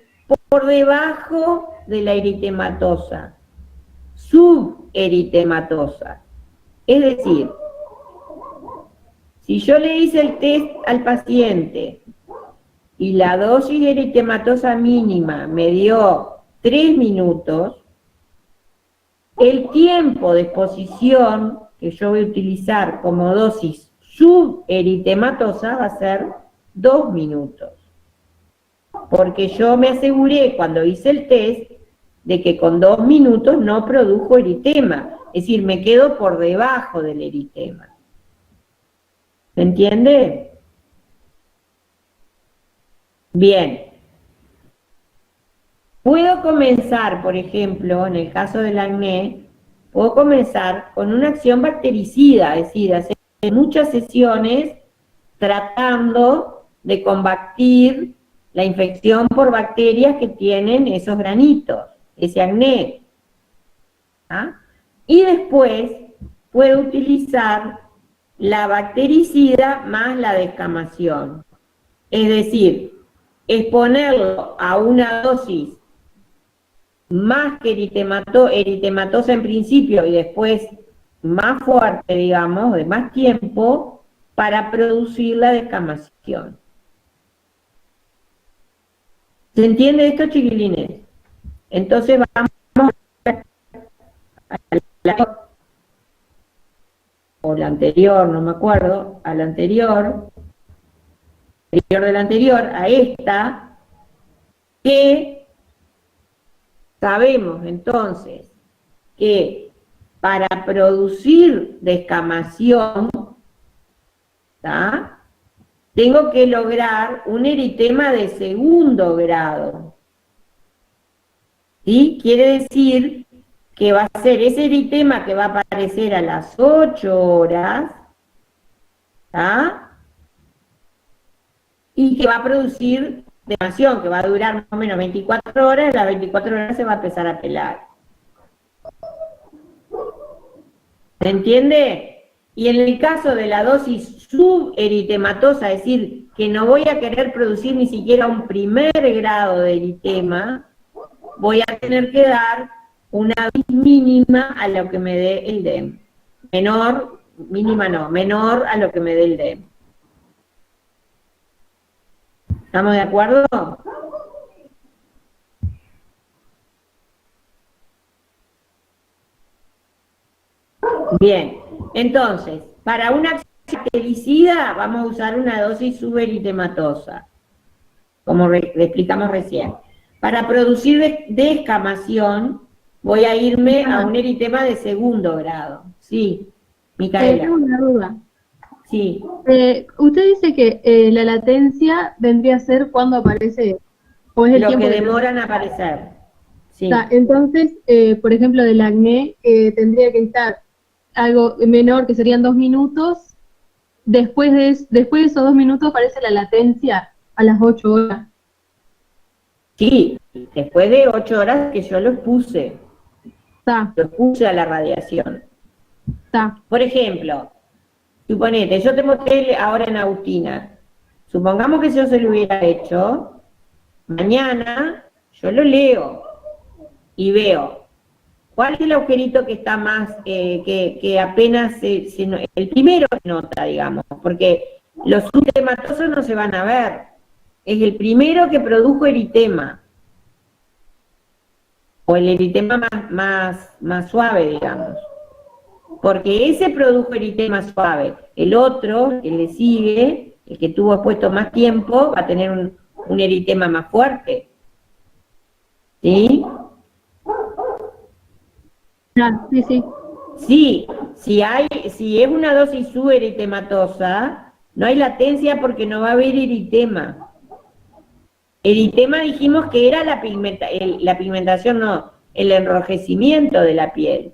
Speaker 1: por debajo de la eritematosa, suberitematosa. Es decir, si yo le hice el test al paciente y la dosis de eritematosa mínima me dio 3 minutos, el tiempo de exposición que yo voy a utilizar como dosis suberitematosa va a ser 2 minutos. Porque yo me aseguré cuando hice el test de que con 2 minutos no produjo eritema, es decir, me quedo por debajo del eritema. ¿Se entiende? Bien. Puedo comenzar, por ejemplo, en el caso del acné, puedo comenzar con una acción bactericida, es decir, hacer muchas sesiones tratando de combatir la infección por bacterias que tienen esos granitos, ese acné. ¿Ah? Y después puedo utilizar la bactericida más la descamación. Es decir, exponerlo a una dosis más que eritematosa en principio y después más fuerte, digamos, de más tiempo, para producir la descamación. ¿Se entiende esto, chiquilines? Entonces vamos a la anterior, no me acuerdo, a la anterior de la anterior, a esta, que sabemos entonces que para producir descamación, ¿tá? Tengo que lograr un eritema de segundo grado. ¿Sí? Quiere decir que va a ser ese eritema que va a aparecer a las 8 horas, ¿tá? Y que va a producir descamación, que va a durar más o menos 24 horas, y las 24 horas se va a empezar a pelar. ¿Se entiende? Y en el caso de la dosis suberitematosa, es decir, que no voy a querer producir ni siquiera un primer grado de eritema, voy a tener que dar una dosis mínima a lo que me dé el DEM. Menor, mínima no, menor a lo que me dé el DEM. ¿Estamos de acuerdo? Bien, entonces, para una acción bactericida vamos a usar una dosis suberitematosa, como le explicamos recién. Para producir descamación voy a irme a un eritema de segundo grado. Sí, Micaela.
Speaker 4: Tengo una duda.
Speaker 1: Sí.
Speaker 4: Usted dice que la latencia vendría a ser cuando aparece, o es el
Speaker 1: Lo
Speaker 4: tiempo
Speaker 1: que demora en aparecer. Sí.
Speaker 4: Entonces, por ejemplo, del acné tendría que estar algo menor, que serían 2 minutos. Después de esos 2 minutos aparece la latencia a las 8 horas.
Speaker 1: Sí, después de 8 horas que yo los puse. Los puse a la radiación. Por ejemplo, suponete, yo te mostré ahora en Agustina. Supongamos que yo se lo hubiera hecho, mañana yo lo leo y veo cuál es el agujerito que está más, que apenas el primero se nota, digamos, porque los subtematosos no se van a ver. Es el primero que produjo eritema, o el eritema más suave, digamos. Porque ese produjo eritema suave. El otro, que le sigue, El que tuvo expuesto más tiempo va a tener un eritema más fuerte. ¿Sí?
Speaker 4: Claro, sí, sí.
Speaker 1: Sí, si es una dosis suberitematosa, no hay latencia porque no va a haber eritema. Eritema dijimos que era la pigmentación, no, el enrojecimiento de la piel.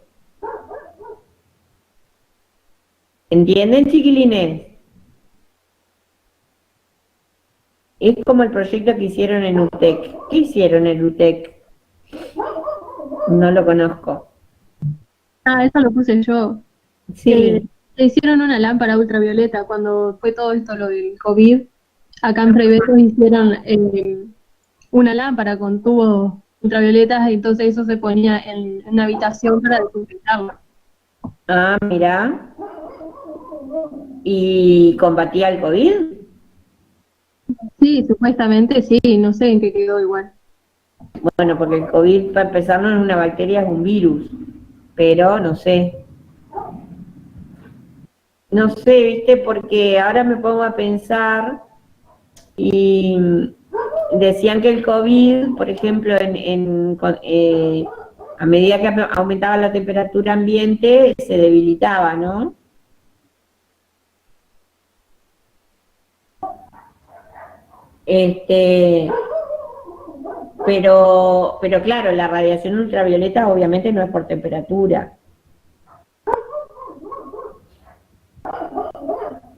Speaker 1: ¿Entienden, chiquilines? Es como el proyecto que hicieron en UTEC. ¿Qué hicieron en UTEC? No lo conozco.
Speaker 4: Ah, eso lo puse yo.
Speaker 1: Sí.
Speaker 4: Le hicieron una lámpara ultravioleta cuando fue todo esto lo del COVID. Acá en Freiberg hicieron una lámpara con tubos ultravioletas y entonces eso se ponía en una habitación para desinfectarla.
Speaker 1: Ah, mira. ¿Y combatía el COVID?
Speaker 4: Sí, supuestamente sí, no sé en qué quedó igual.
Speaker 1: Bueno, porque el COVID, para empezar, no es una bacteria, es un virus. Pero no sé. No sé, viste, porque ahora me pongo a pensar y decían que el COVID, por ejemplo, a medida que aumentaba la temperatura ambiente, se debilitaba, ¿no? Pero claro, la radiación ultravioleta obviamente no es por temperatura.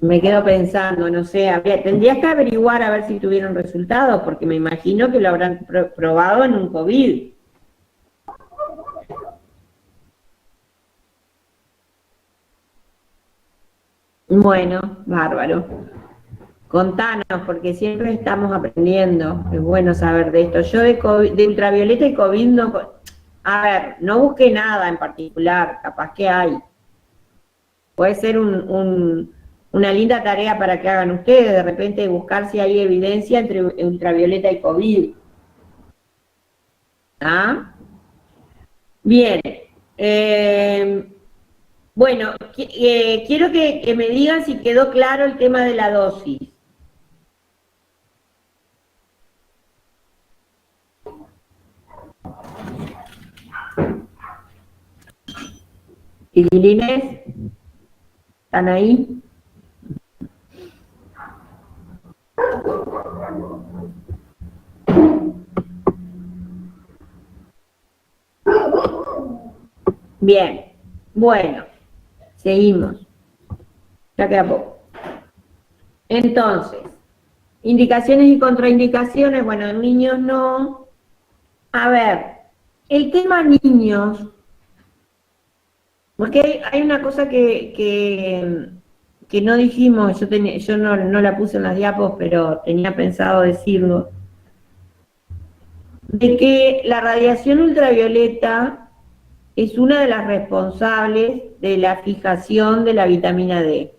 Speaker 1: Me quedo pensando, no sé, tendrías que averiguar a ver si tuvieron resultados, porque me imagino que lo habrán probado en un COVID. Bueno, bárbaro. Contanos, porque siempre estamos aprendiendo. Es bueno saber de esto. Yo de ultravioleta y COVID no... A ver, no busqué nada en particular, capaz que hay. Puede ser una linda tarea para que hagan ustedes, de repente buscar si hay evidencia entre ultravioleta y COVID. ¿Ah? Bien. Bueno, quiero que me digan si quedó claro el tema de la dosis. ¿Chiquilines? ¿Están ahí? Bien, bueno, seguimos. Ya queda poco. Entonces, indicaciones y contraindicaciones, bueno, en niños no. A ver, el tema niños, porque hay una cosa que no dijimos, yo no la puse en las diapos, pero tenía pensado decirlo, de que la radiación ultravioleta es una de las responsables de la fijación de la vitamina D,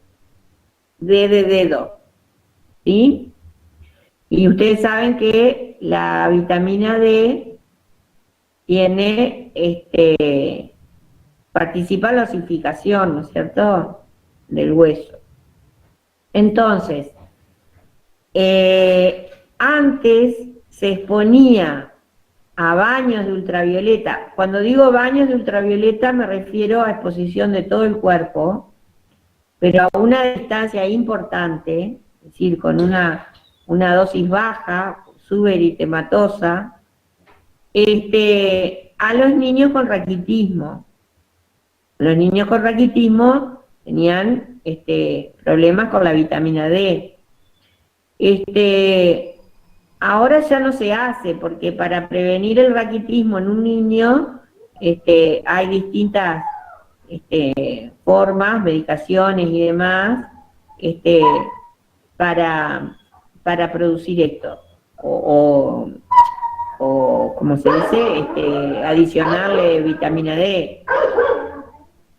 Speaker 1: D de dedo, ¿sí? Y ustedes saben que la vitamina D tiene, participa en la osificación, ¿no es cierto?, del hueso. Entonces, antes se exponía a baños de ultravioleta. Cuando digo baños de ultravioleta me refiero a exposición de todo el cuerpo, pero a una distancia importante, es decir, con una dosis baja, suberitematosa, a los niños con raquitismo. Los niños con raquitismo tenían problemas con la vitamina D. Ahora ya no se hace, porque para prevenir el raquitismo en un niño hay distintas formas, medicaciones y demás, para producir esto. O como se dice, adicionarle vitamina D.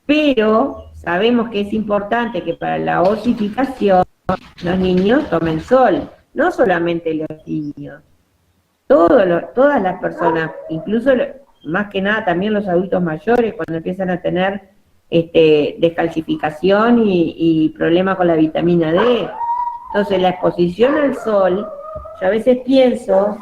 Speaker 1: Pero sabemos que es importante que para la osificación los niños tomen sol, no solamente los niños, todas las personas, incluso más que nada también los adultos mayores, cuando empiezan a tener descalcificación y problemas con la vitamina D, Entonces, la exposición al sol, yo a veces pienso,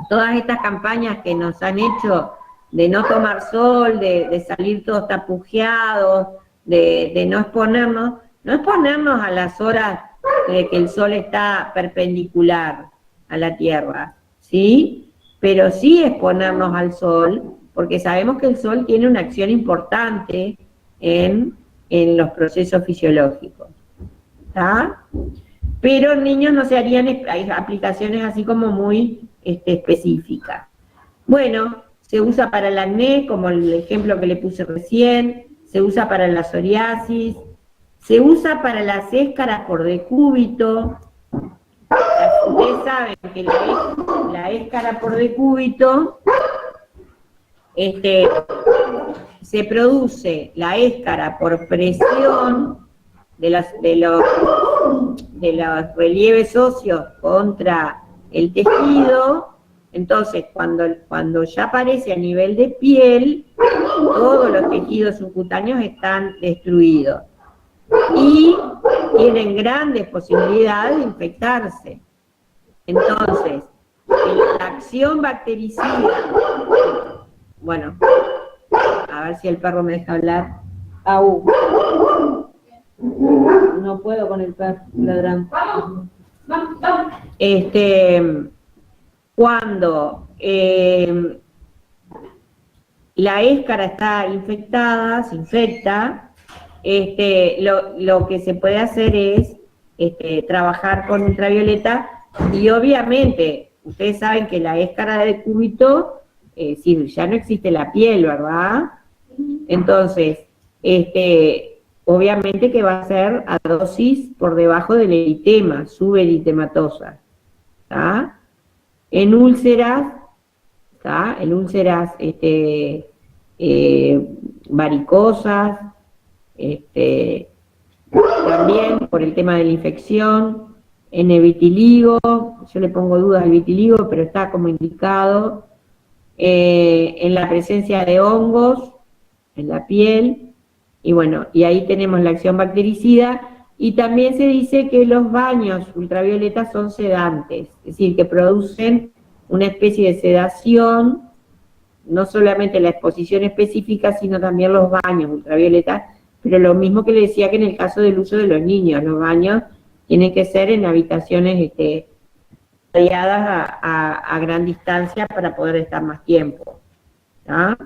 Speaker 1: todas estas campañas que nos han hecho de no tomar sol, de salir todos tapujeados, de no exponernos a las horas de que el sol está perpendicular a la Tierra, ¿sí? Pero sí exponernos al sol, porque sabemos que el sol tiene una acción importante en los procesos fisiológicos, ¿está? Pero en niños no se harían aplicaciones así como muy específicas. Bueno, se usa para el acné, como el ejemplo que le puse recién, se usa para la psoriasis, se usa para las escaras por decúbito. Ustedes saben que la escara por decúbito, se produce la escara por presión de los relieves óseos contra el tejido. Entonces, cuando ya aparece a nivel de piel, todos los tejidos subcutáneos están destruidos y tienen grandes posibilidades de infectarse. Entonces, la acción bactericida, bueno, a ver si el perro me deja hablar. No puedo con el perro ladrando. Cuando la escara está infectada, se infecta, lo que se puede hacer es trabajar con ultravioleta, y obviamente ustedes saben que la escara de decúbito, ya no existe la piel, ¿verdad? Entonces, obviamente que va a ser a dosis por debajo del eritema, suberitematosa, ¿está? En úlceras, ¿está? En úlceras varicosas, también por el tema de la infección, en el vitiligo, yo le pongo dudas al vitiligo, pero está como indicado, en la presencia de hongos en la piel, y bueno, y ahí tenemos la acción bactericida, y también se dice que los baños ultravioletas son sedantes, es decir, que producen una especie de sedación, no solamente la exposición específica, sino también los baños ultravioletas, pero lo mismo que le decía que en el caso del uso de los niños, los baños tienen que ser en habitaciones radiadas a gran distancia para poder estar más tiempo, ¿tá?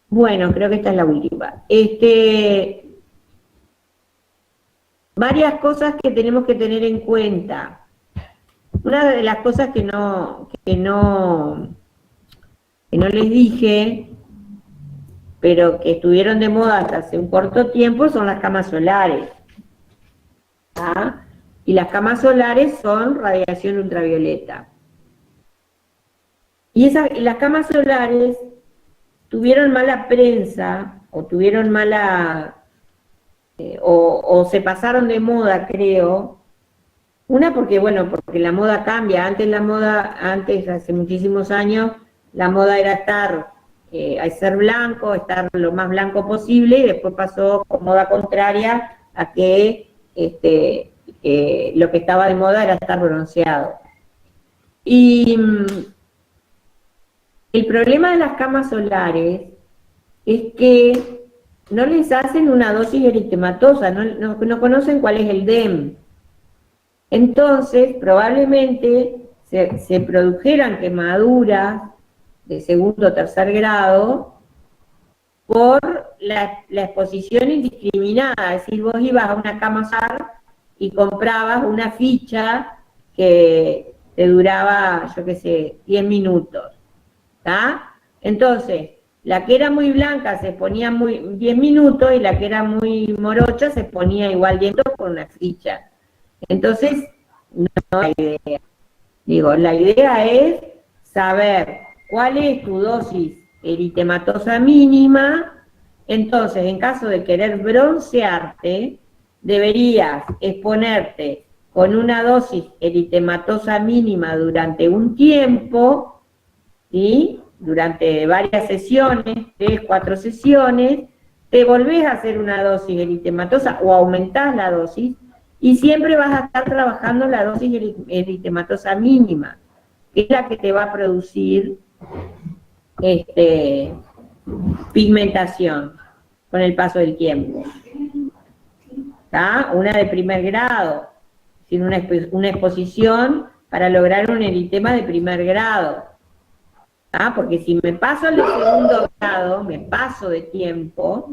Speaker 1: Bueno, creo que esta es la última. Varias cosas que tenemos que tener en cuenta. Una de las cosas que no les dije, pero que estuvieron de moda hasta hace un corto tiempo, son las camas solares. ¿Ah? Y las camas solares son radiación ultravioleta. Y las camas solares tuvieron mala prensa, o tuvieron mala, o se pasaron de moda, creo. Una porque, bueno, porque la moda cambia. Antes, hace muchísimos años, la moda era ser blanco, estar lo más blanco posible, y después pasó con moda contraria a que lo que estaba de moda era estar bronceado. Y el problema de las camas solares es que no les hacen una dosis eritematosa, no conocen cuál es el DEM. Entonces, probablemente se produjeran quemaduras de segundo o tercer grado por la exposición indiscriminada. Es decir, vos ibas a una cama solar y comprabas una ficha que te duraba, yo qué sé, 10 minutos. ¿Tá? Entonces, la que era muy blanca se ponía 10 minutos, y la que era muy morocha se ponía igual 10 minutos con una ficha. Entonces, no es la idea. Digo, la idea es saber cuál es tu dosis eritematosa mínima. Entonces, en caso de querer broncearte, deberías exponerte con una dosis eritematosa mínima durante un tiempo, ¿sí? Durante varias sesiones, 3, 4 sesiones, te volvés a hacer una dosis eritematosa o aumentás la dosis y siempre vas a estar trabajando la dosis eritematosa mínima, que es la que te va a producir pigmentación con el paso del tiempo. ¿Tá? Una de primer grado, sin una exposición para lograr un eritema de primer grado. ¿Ah? Porque si me paso al de segundo grado, me paso de tiempo,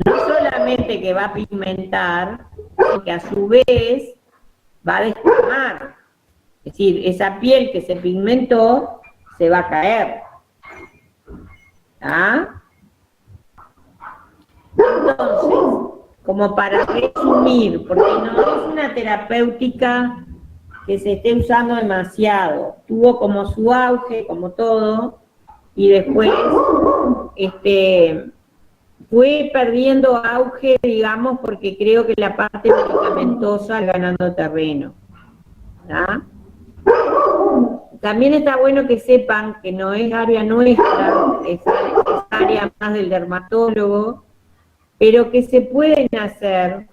Speaker 1: no solamente que va a pigmentar, sino que a su vez va a desquemar. Es decir, esa piel que se pigmentó se va a caer. ¿Ah? Entonces, como para resumir, porque no es una terapéutica que se esté usando demasiado, tuvo como su auge, como todo, y después fue perdiendo auge, digamos, porque creo que la parte medicamentosa ganando terreno. ¿Ah? También está bueno que sepan que no es área nuestra, es área más del dermatólogo, pero que se pueden hacer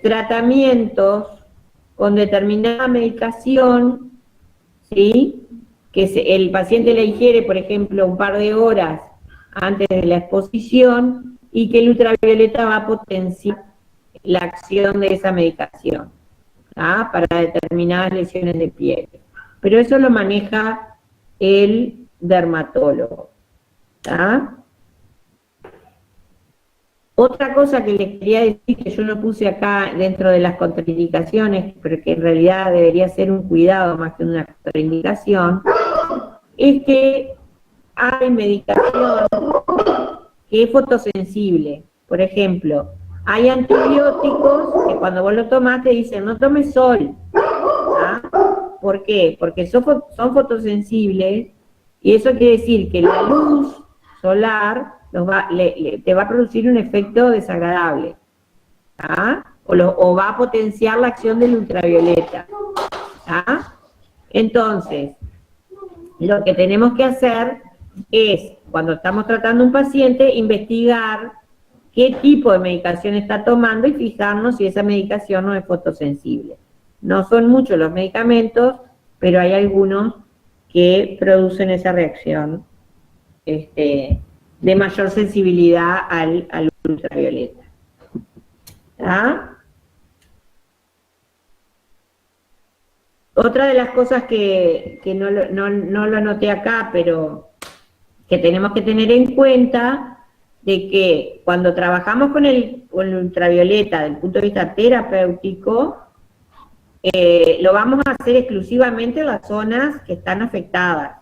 Speaker 1: tratamientos con determinada medicación, ¿sí? Que el paciente la ingiere, por ejemplo, un par de horas antes de la exposición y que el ultravioleta va a potenciar la acción de esa medicación, ¿ah? Para determinadas lesiones de piel. Pero eso lo maneja el dermatólogo, ¿ah? Otra cosa que les quería decir, que yo no puse acá dentro de las contraindicaciones, pero que en realidad debería ser un cuidado más que una contraindicación, es que hay medicación que es fotosensible. Por ejemplo, hay antibióticos que cuando vos lo tomás te dicen no tomes sol. ¿Ah? ¿Por qué? Porque son fotosensibles y eso quiere decir que la luz solar te va a producir un efecto desagradable, ¿ah? O va a potenciar la acción del ultravioleta, ¿ah? Entonces, lo que tenemos que hacer es, cuando estamos tratando a un paciente, investigar qué tipo de medicación está tomando y fijarnos si esa medicación no es fotosensible. No son muchos los medicamentos, pero hay algunos que producen esa reacción de mayor sensibilidad al ultravioleta. ¿Ah? Otra de las cosas que no lo anoté acá, pero que tenemos que tener en cuenta, de que cuando trabajamos con el ultravioleta desde el punto de vista terapéutico, lo vamos a hacer exclusivamente en las zonas que están afectadas.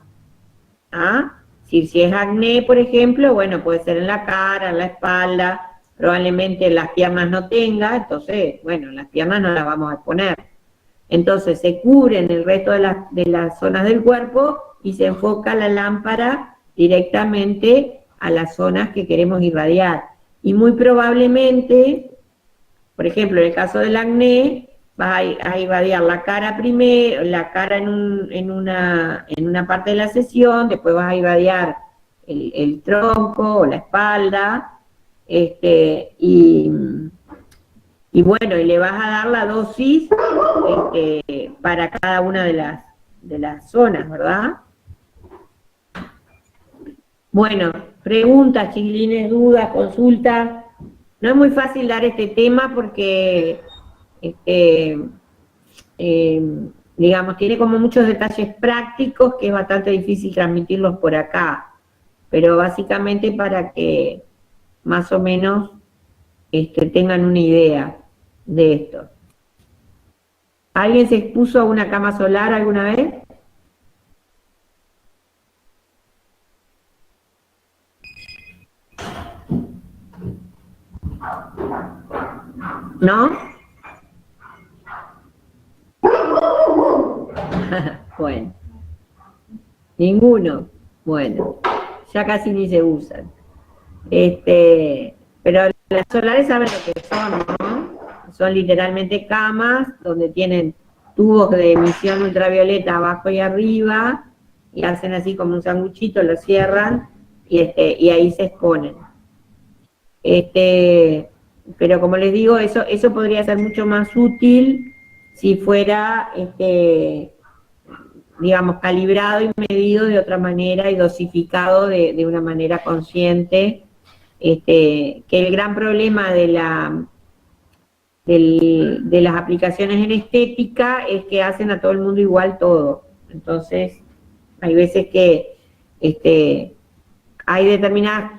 Speaker 1: ¿Ah? Si es acné, por ejemplo, bueno, puede ser en la cara, en la espalda, probablemente las piernas no tenga, entonces, bueno, las piernas no las vamos a exponer. Entonces se cubren el resto de las zonas del cuerpo y se enfoca la lámpara directamente a las zonas que queremos irradiar. Y muy probablemente, por ejemplo, en el caso del acné, vas a irradiar la cara primero, la cara en una parte de la sesión, después vas a irradiar el tronco o la espalda, y bueno, y le vas a dar la dosis para cada una de las zonas, ¿verdad? Bueno, preguntas, chiquilines, dudas, consultas. No es muy fácil dar este tema porque digamos, tiene como muchos detalles prácticos que es bastante difícil transmitirlos por acá, pero básicamente para que más o menos tengan una idea de esto. ¿Alguien se expuso a una cama solar alguna vez? ¿No? Bueno, ninguno. Bueno, ya casi ni se usan. Pero las solares saben lo que son, ¿no? Son literalmente camas donde tienen tubos de emisión ultravioleta abajo y arriba y hacen así como un sanguchito, lo cierran y ahí se exponen. Pero como les digo, eso podría ser mucho más útil si fuera, digamos, calibrado y medido de otra manera y dosificado de una manera consciente. Que el gran problema de las aplicaciones en estética es que hacen a todo el mundo igual todo. Entonces, hay veces que hay determinadas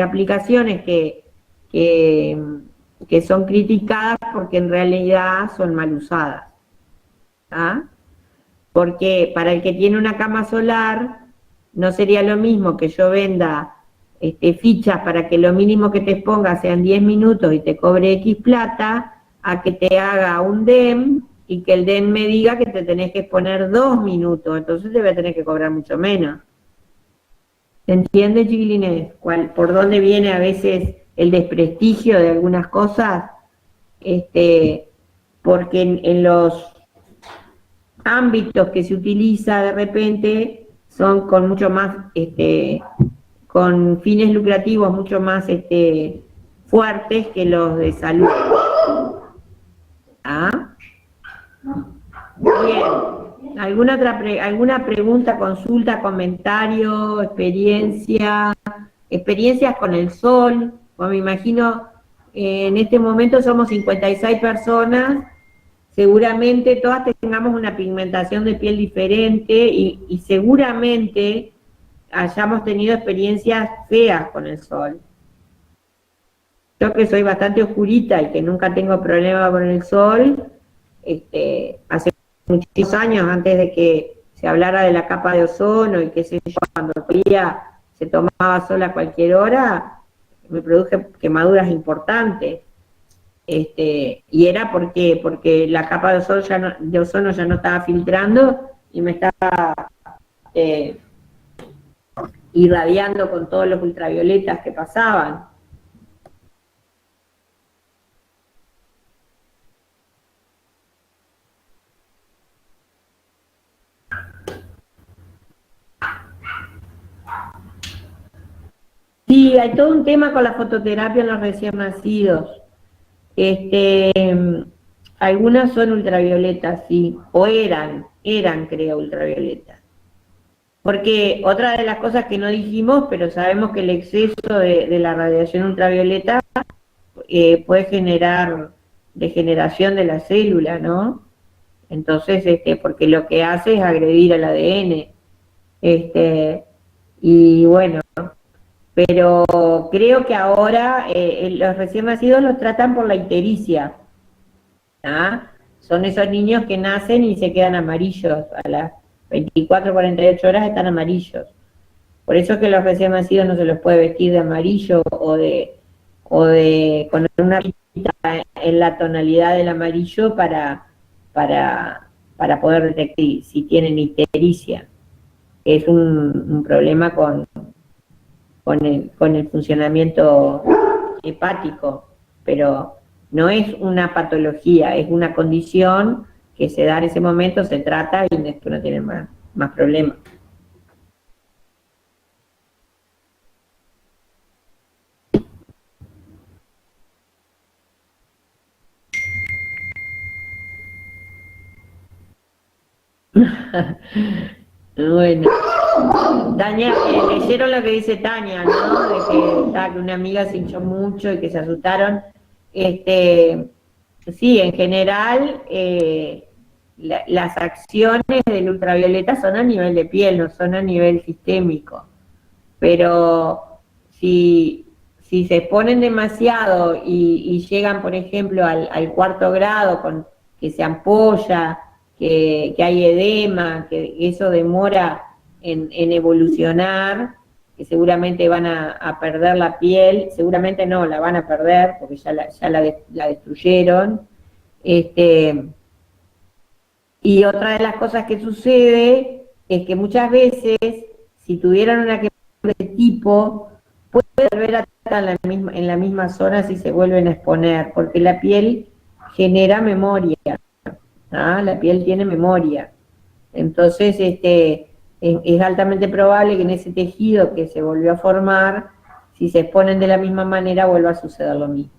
Speaker 1: aplicaciones que son criticadas porque en realidad son mal usadas. ¿Ah? Porque para el que tiene una cama solar, no sería lo mismo que yo venda fichas para que lo mínimo que te exponga sean 10 minutos y te cobre X plata, a que te haga un DEM y que el DEM me diga que te tenés que exponer 2 minutos, entonces te voy a tener que cobrar mucho menos. ¿Se entiende, chiquilines? ¿Por dónde viene a veces el desprestigio de algunas cosas? Porque en los ámbitos que se utiliza de repente son con mucho más, con fines lucrativos mucho más fuertes que los de salud. ¿Ah? Bien. ¿Alguna pregunta, consulta, comentario, experiencias con el sol? Pues me imagino, en este momento somos 56 personas. Seguramente todas tengamos una pigmentación de piel diferente y seguramente hayamos tenido experiencias feas con el sol. Yo que soy bastante oscurita y que nunca tengo problema con el sol, hace muchísimos años, antes de que se hablara de la capa de ozono y qué sé yo, cuando todavía se tomaba sol a cualquier hora, me produje quemaduras importantes. Y era porque la capa de ozono ya no estaba filtrando y me estaba irradiando con todos los ultravioletas que pasaban. Sí, hay todo un tema con la fototerapia en los recién nacidos. Algunas son ultravioletas, sí, o eran creo ultravioletas. Porque otra de las cosas que no dijimos, pero sabemos que el exceso de la radiación ultravioleta puede generar degeneración de la célula, ¿no? Entonces, porque lo que hace es agredir al ADN. Y bueno, pero creo que ahora los recién nacidos los tratan por la ictericia. ¿Ah? Son esos niños que nacen y se quedan amarillos, a las 24, 48 horas están amarillos. Por eso es que los recién nacidos no se los puede vestir de amarillo o de con una pita en la tonalidad del amarillo para poder detectar si tienen ictericia. Es un problema con el funcionamiento hepático, pero no es una patología, es una condición que se da en ese momento, se trata y después no tienen más problemas. Bueno, Tania, leyeron lo que dice Tania, ¿no? De que una amiga se hinchó mucho y que se asustaron. Sí, en general, las acciones del ultravioleta son a nivel de piel, no son a nivel sistémico. Pero si se exponen demasiado y llegan, por ejemplo, al 4º grado, con que se ampolla, que hay edema, que eso demora en evolucionar, que seguramente van a perder la piel, seguramente no, la van a perder porque ya la destruyeron. Y otra de las cosas que sucede es que muchas veces, si tuvieran una quemadura de este tipo, puede volver a estar en la misma zona si se vuelven a exponer, porque la piel genera memoria. ¿Ah? La piel tiene memoria. Entonces, es altamente probable que en ese tejido que se volvió a formar si se exponen de la misma manera vuelva a suceder lo mismo.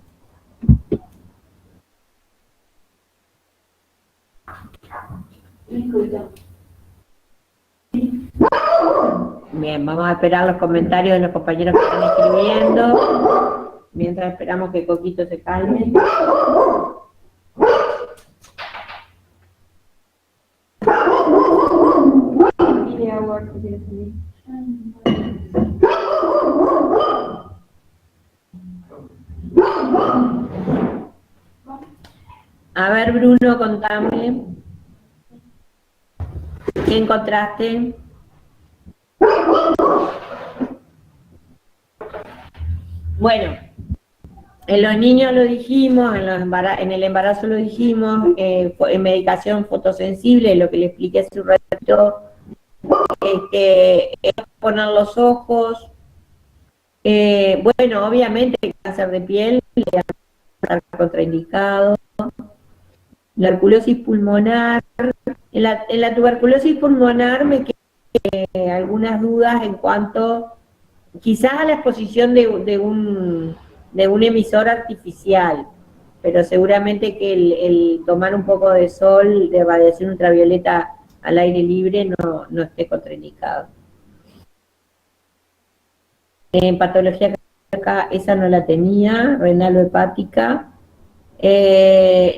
Speaker 1: Bien, vamos a esperar los comentarios de los compañeros que están escribiendo, mientras esperamos que Coquito se calme. A ver, Bruno, contame. ¿Qué encontraste? Bueno, en los niños lo dijimos, en el embarazo lo dijimos, en medicación fotosensible, lo que le expliqué hace un ratito, es poner los ojos. Bueno, obviamente el cáncer de piel está contraindicado. La tuberculosis pulmonar. En la tuberculosis pulmonar me quedan algunas dudas en cuanto quizás a la exposición de un emisor artificial, pero seguramente que el tomar un poco de sol, de radiación ultravioleta al aire libre no esté contraindicado. En patología cardíaca esa no la tenía, renal o hepática.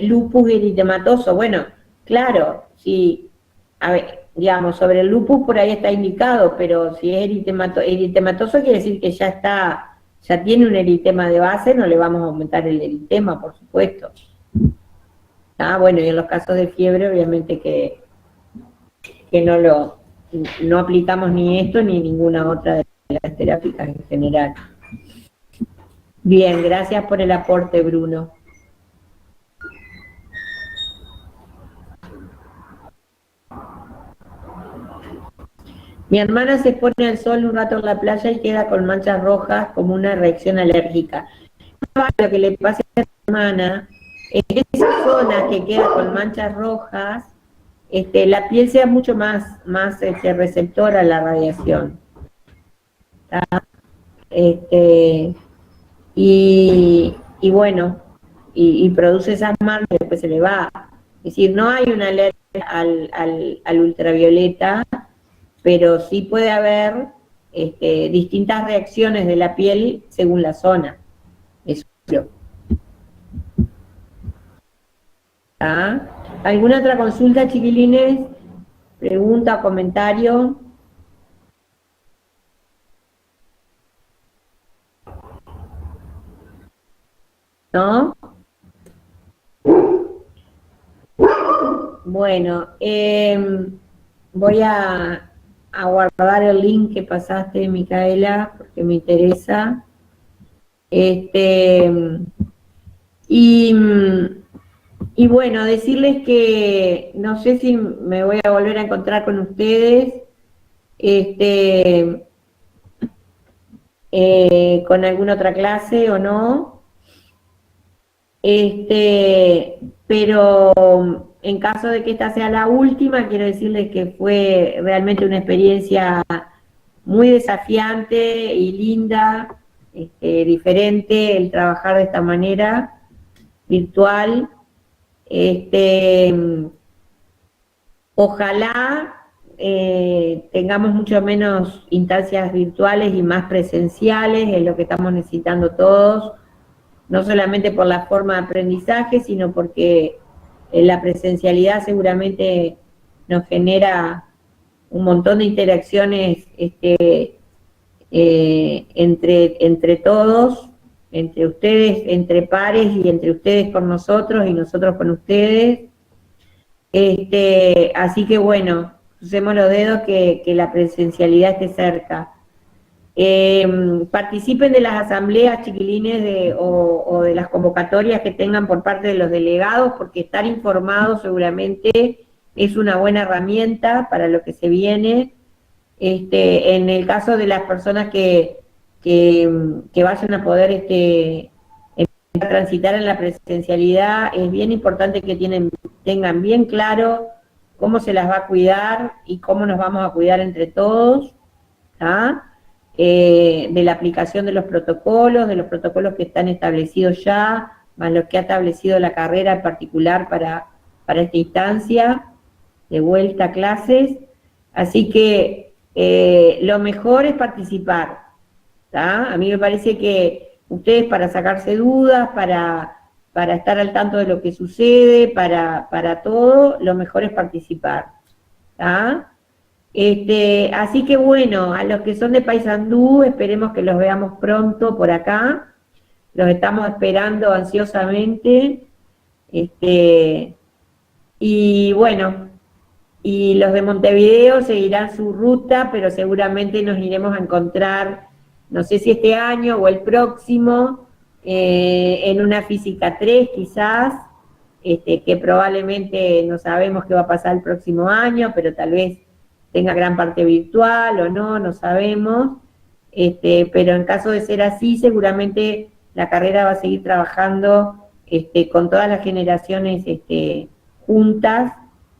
Speaker 1: Lupus eritematoso, bueno, claro, si, a ver, digamos, sobre el lupus por ahí está indicado, pero si es eritematoso quiere decir que ya tiene un eritema de base, no le vamos a aumentar el eritema, por supuesto. Bueno, y en los casos de fiebre, obviamente que no aplicamos ni esto ni ninguna otra de las terapias en general. Bien, gracias por el aporte, Bruno. Mi hermana se pone al sol un rato en la playa y queda con manchas rojas como una reacción alérgica. Lo que le pasa a mi hermana es que en esas zonas que queda con manchas rojas, la piel sea mucho más receptora a la radiación. Y bueno, y produce esas marcas y después se le va. Es decir, no hay una alergia al ultravioleta, pero sí puede haber distintas reacciones de la piel según la zona. Eso. ¿Alguna otra consulta, chiquilines? ¿Pregunta o comentario? ¿No? Bueno, voy a guardar el link que pasaste, Micaela, porque me interesa. Y bueno, decirles que no sé si me voy a volver a encontrar con ustedes con alguna otra clase o no. Pero en caso de que esta sea la última, quiero decirles que fue realmente una experiencia muy desafiante y linda, diferente el trabajar de esta manera, virtual. Ojalá tengamos mucho menos instancias virtuales y más presenciales, es lo que estamos necesitando todos, no solamente por la forma de aprendizaje, sino porque la presencialidad seguramente nos genera un montón de interacciones entre todos, entre ustedes, entre pares, y entre ustedes con nosotros y nosotros con ustedes. Así que bueno, crucemos los dedos que la presencialidad esté cerca. Participen de las asambleas, chiquilines, o de las convocatorias que tengan por parte de los delegados, porque estar informados seguramente es una buena herramienta para lo que se viene. En el caso de las personas que vayan a poder empezar a transitar en la presencialidad, es bien importante que tengan bien claro cómo se las va a cuidar y cómo nos vamos a cuidar entre todos, de la aplicación de los protocolos que están establecidos ya, más los que ha establecido la carrera en particular para esta instancia, de vuelta a clases. Así que lo mejor es participar, ¿tá? A mí me parece que ustedes, para sacarse dudas, para estar al tanto de lo que sucede, para todo, lo mejor es participar, ¿tá? Así que bueno, a los que son de Paysandú, esperemos que los veamos pronto por acá, los estamos esperando ansiosamente, y bueno, y los de Montevideo seguirán su ruta, pero seguramente nos iremos a encontrar, no sé si este año o el próximo, en una física 3 quizás, que probablemente no sabemos qué va a pasar el próximo año, pero tal vez tenga gran parte virtual o no, no sabemos, pero en caso de ser así, seguramente la carrera va a seguir trabajando con todas las generaciones juntas,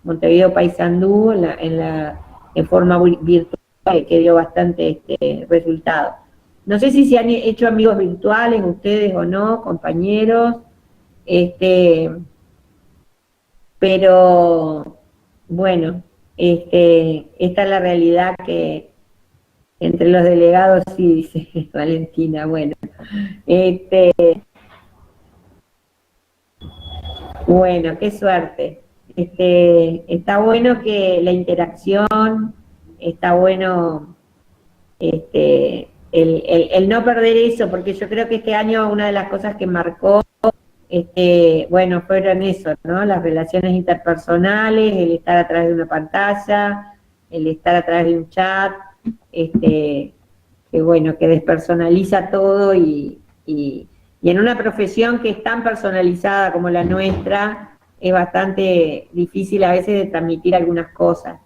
Speaker 1: Montevideo Paysandú, en forma virtual, que dio bastante resultado. No sé si se han hecho amigos virtuales ustedes o no, compañeros, pero bueno, esta es la realidad que entre los delegados sí, dice Valentina, bueno, bueno, qué suerte. Está bueno que la interacción, está bueno el no perder eso, porque yo creo que este año una de las cosas que marcó, bueno, fueron eso, ¿no? Las relaciones interpersonales, el estar a través de una pantalla, el estar a través de un chat, que bueno, que despersonaliza todo y en una profesión que es tan personalizada como la nuestra, es bastante difícil a veces de transmitir algunas cosas.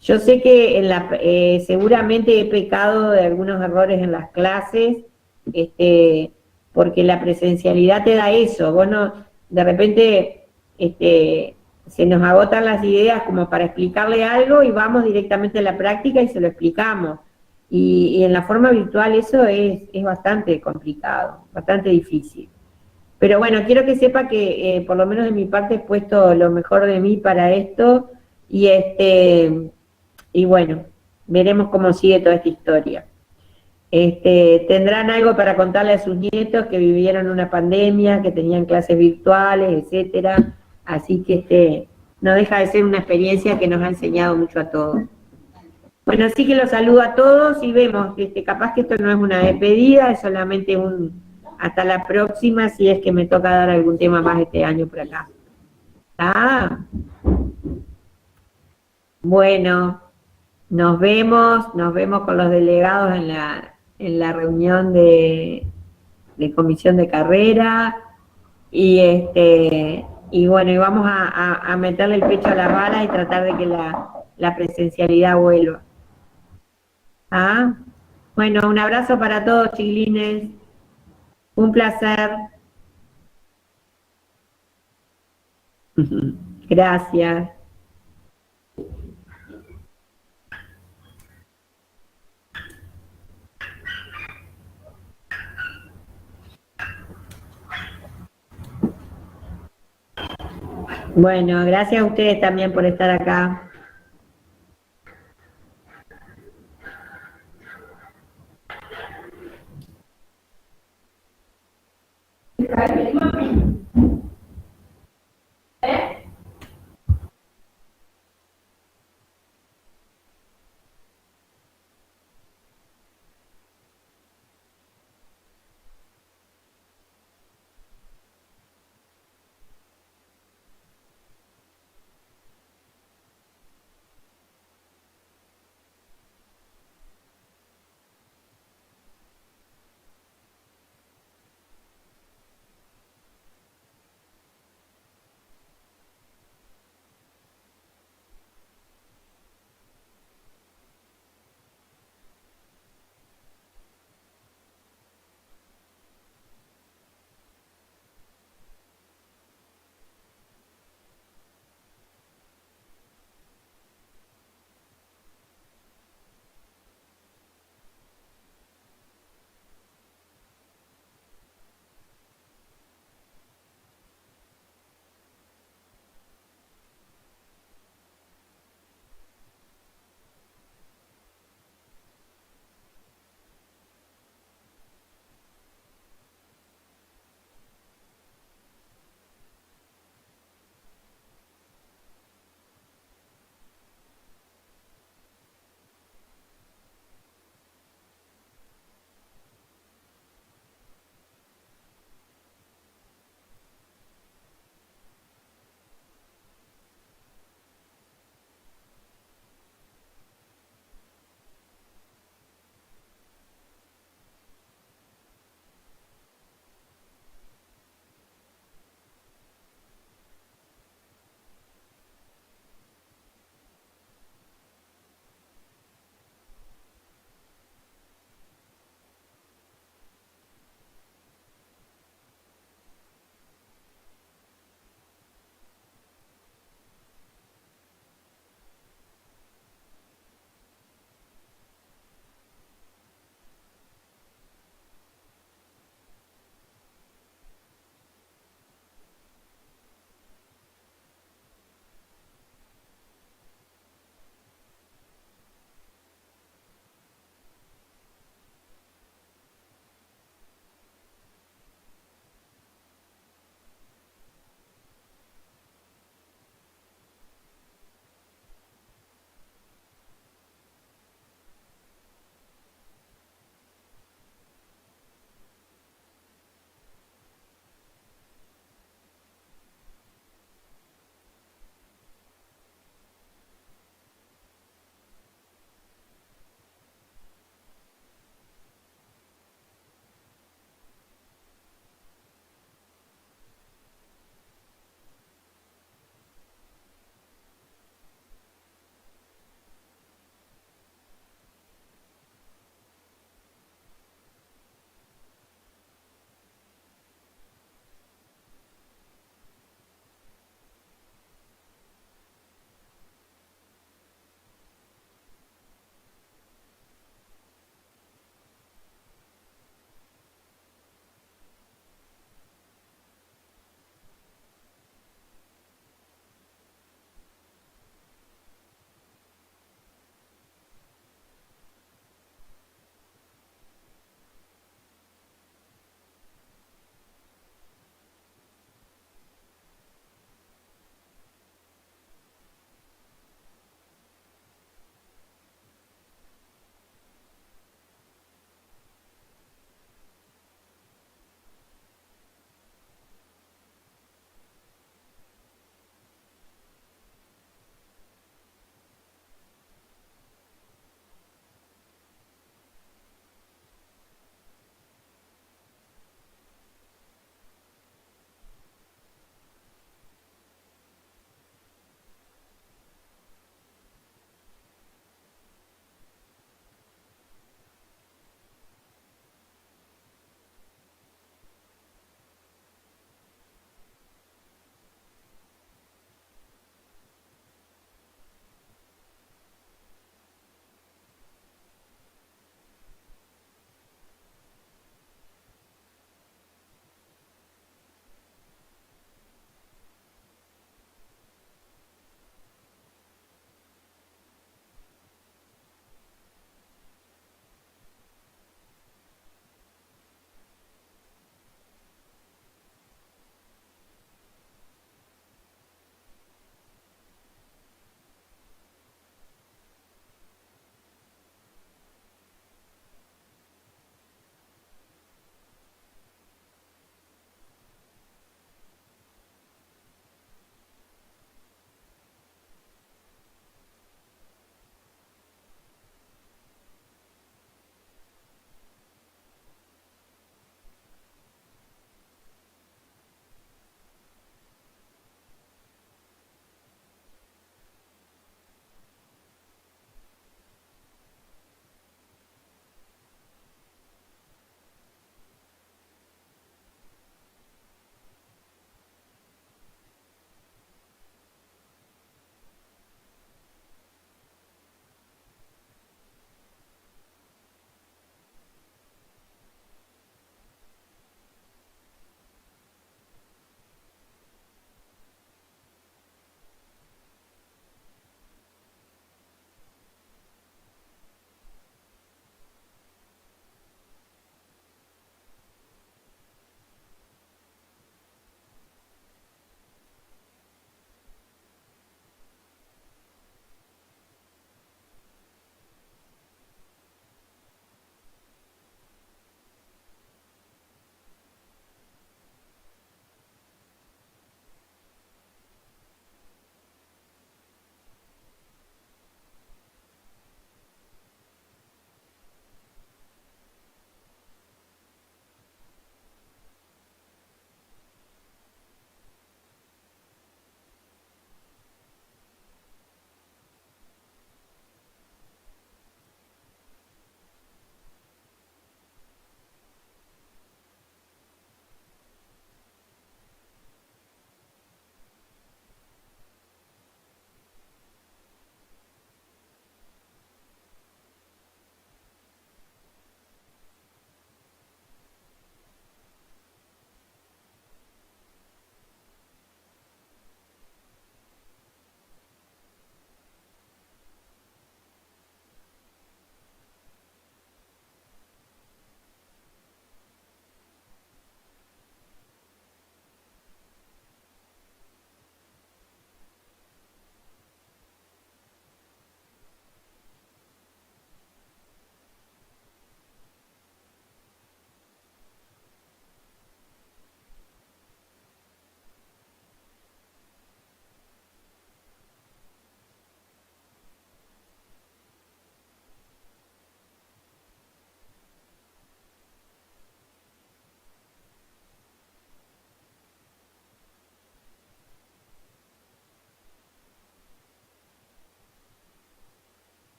Speaker 1: Yo sé que seguramente he pecado de algunos errores en las clases, porque la presencialidad te da eso. Vos no, de repente se nos agotan las ideas como para explicarle algo y vamos directamente a la práctica y se lo explicamos. Y en la forma virtual eso es bastante complicado, bastante difícil. Pero bueno, quiero que sepa que por lo menos de mi parte he puesto lo mejor de mí para esto y bueno, veremos cómo sigue toda esta historia. Tendrán algo para contarle a sus nietos que vivieron una pandemia, que tenían clases virtuales, etcétera. Así que no deja de ser una experiencia que nos ha enseñado mucho a todos. Bueno, así que los saludo a todos y vemos, capaz que esto no es una despedida, es solamente hasta la próxima, si es que me toca dar algún tema más este año por acá. Bueno, nos vemos con los delegados en la reunión de comisión de carrera y bueno, y vamos a meterle el pecho a la bala y tratar de que la presencialidad vuelva. Bueno, un abrazo para todos, chiquilines. Un placer. Gracias. Bueno, gracias a ustedes también por estar acá.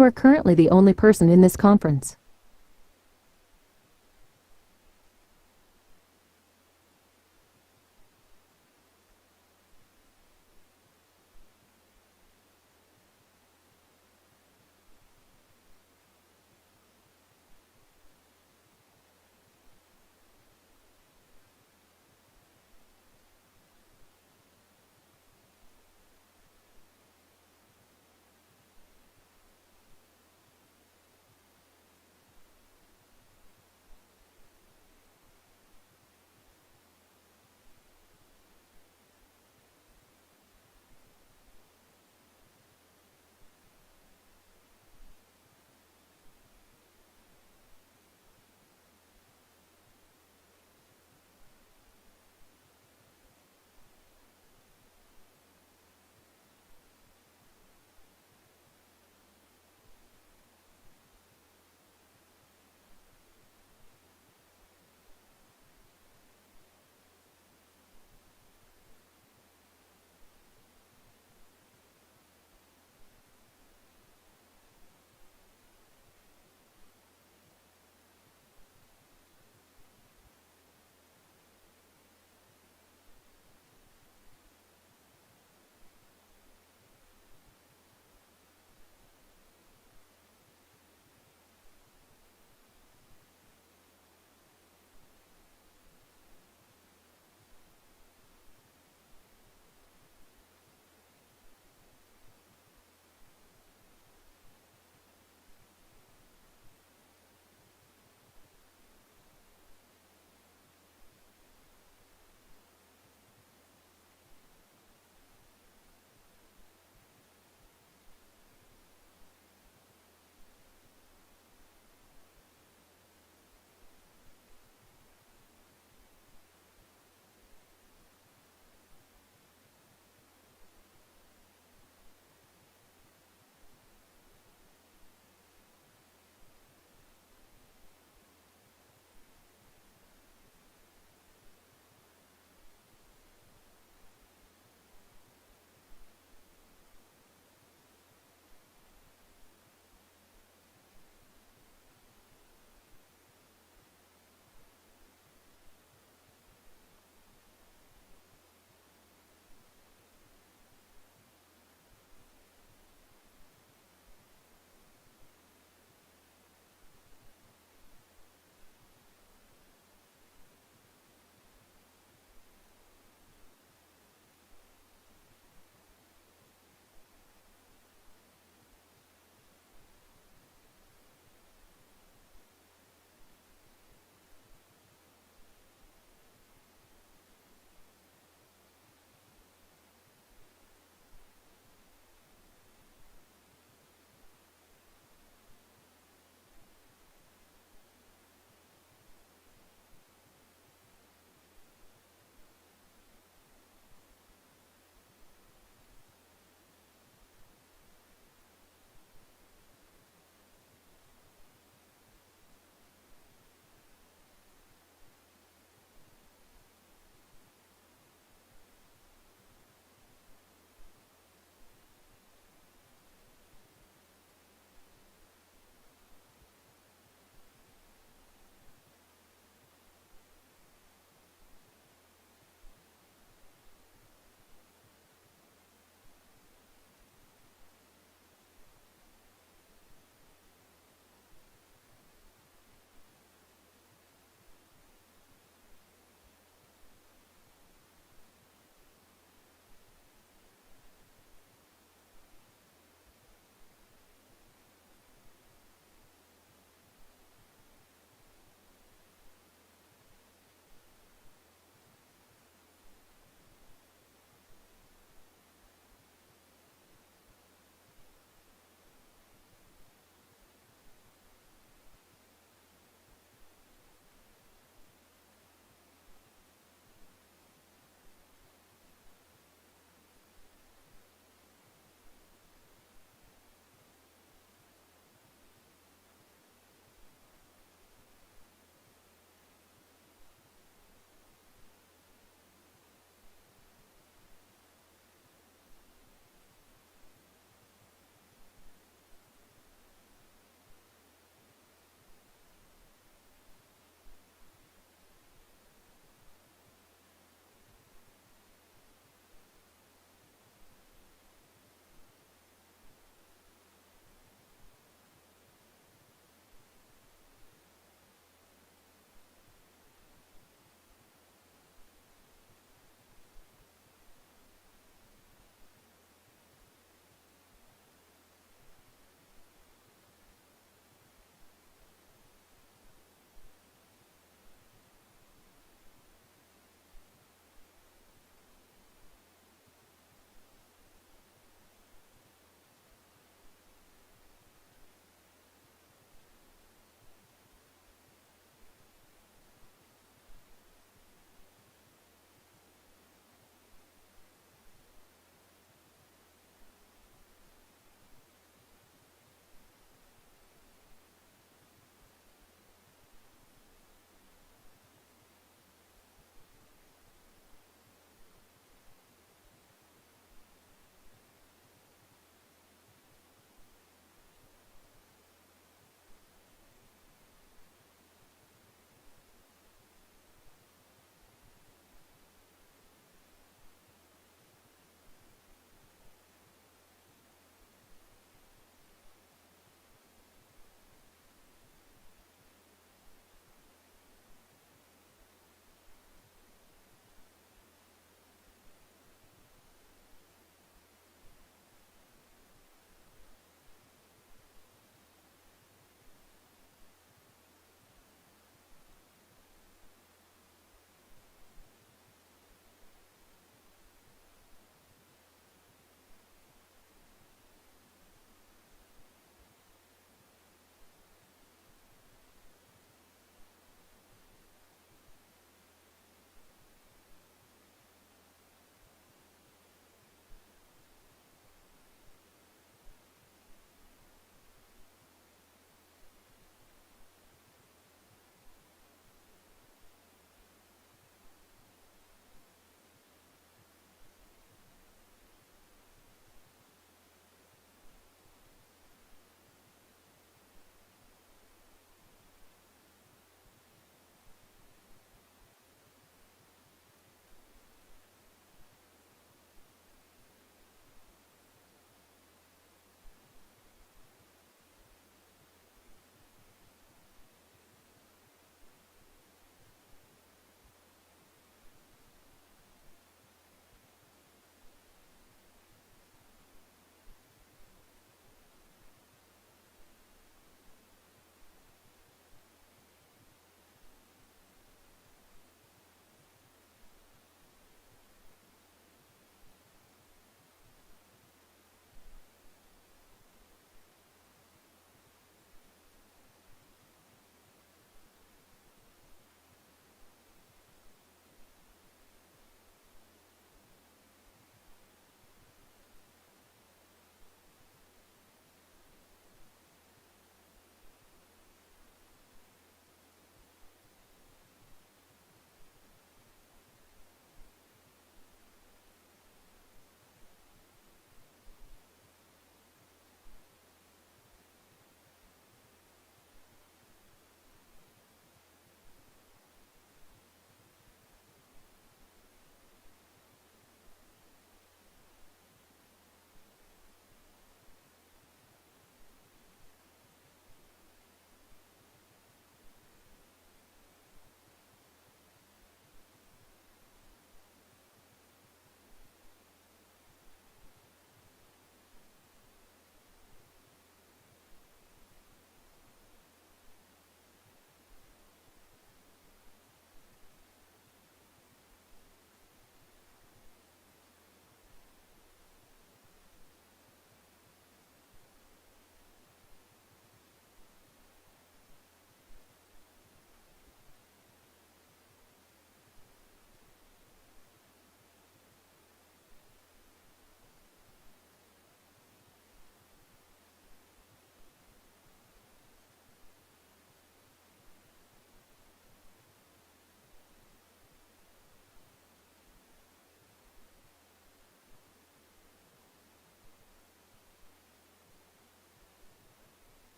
Speaker 5: You are currently the only person in this conference.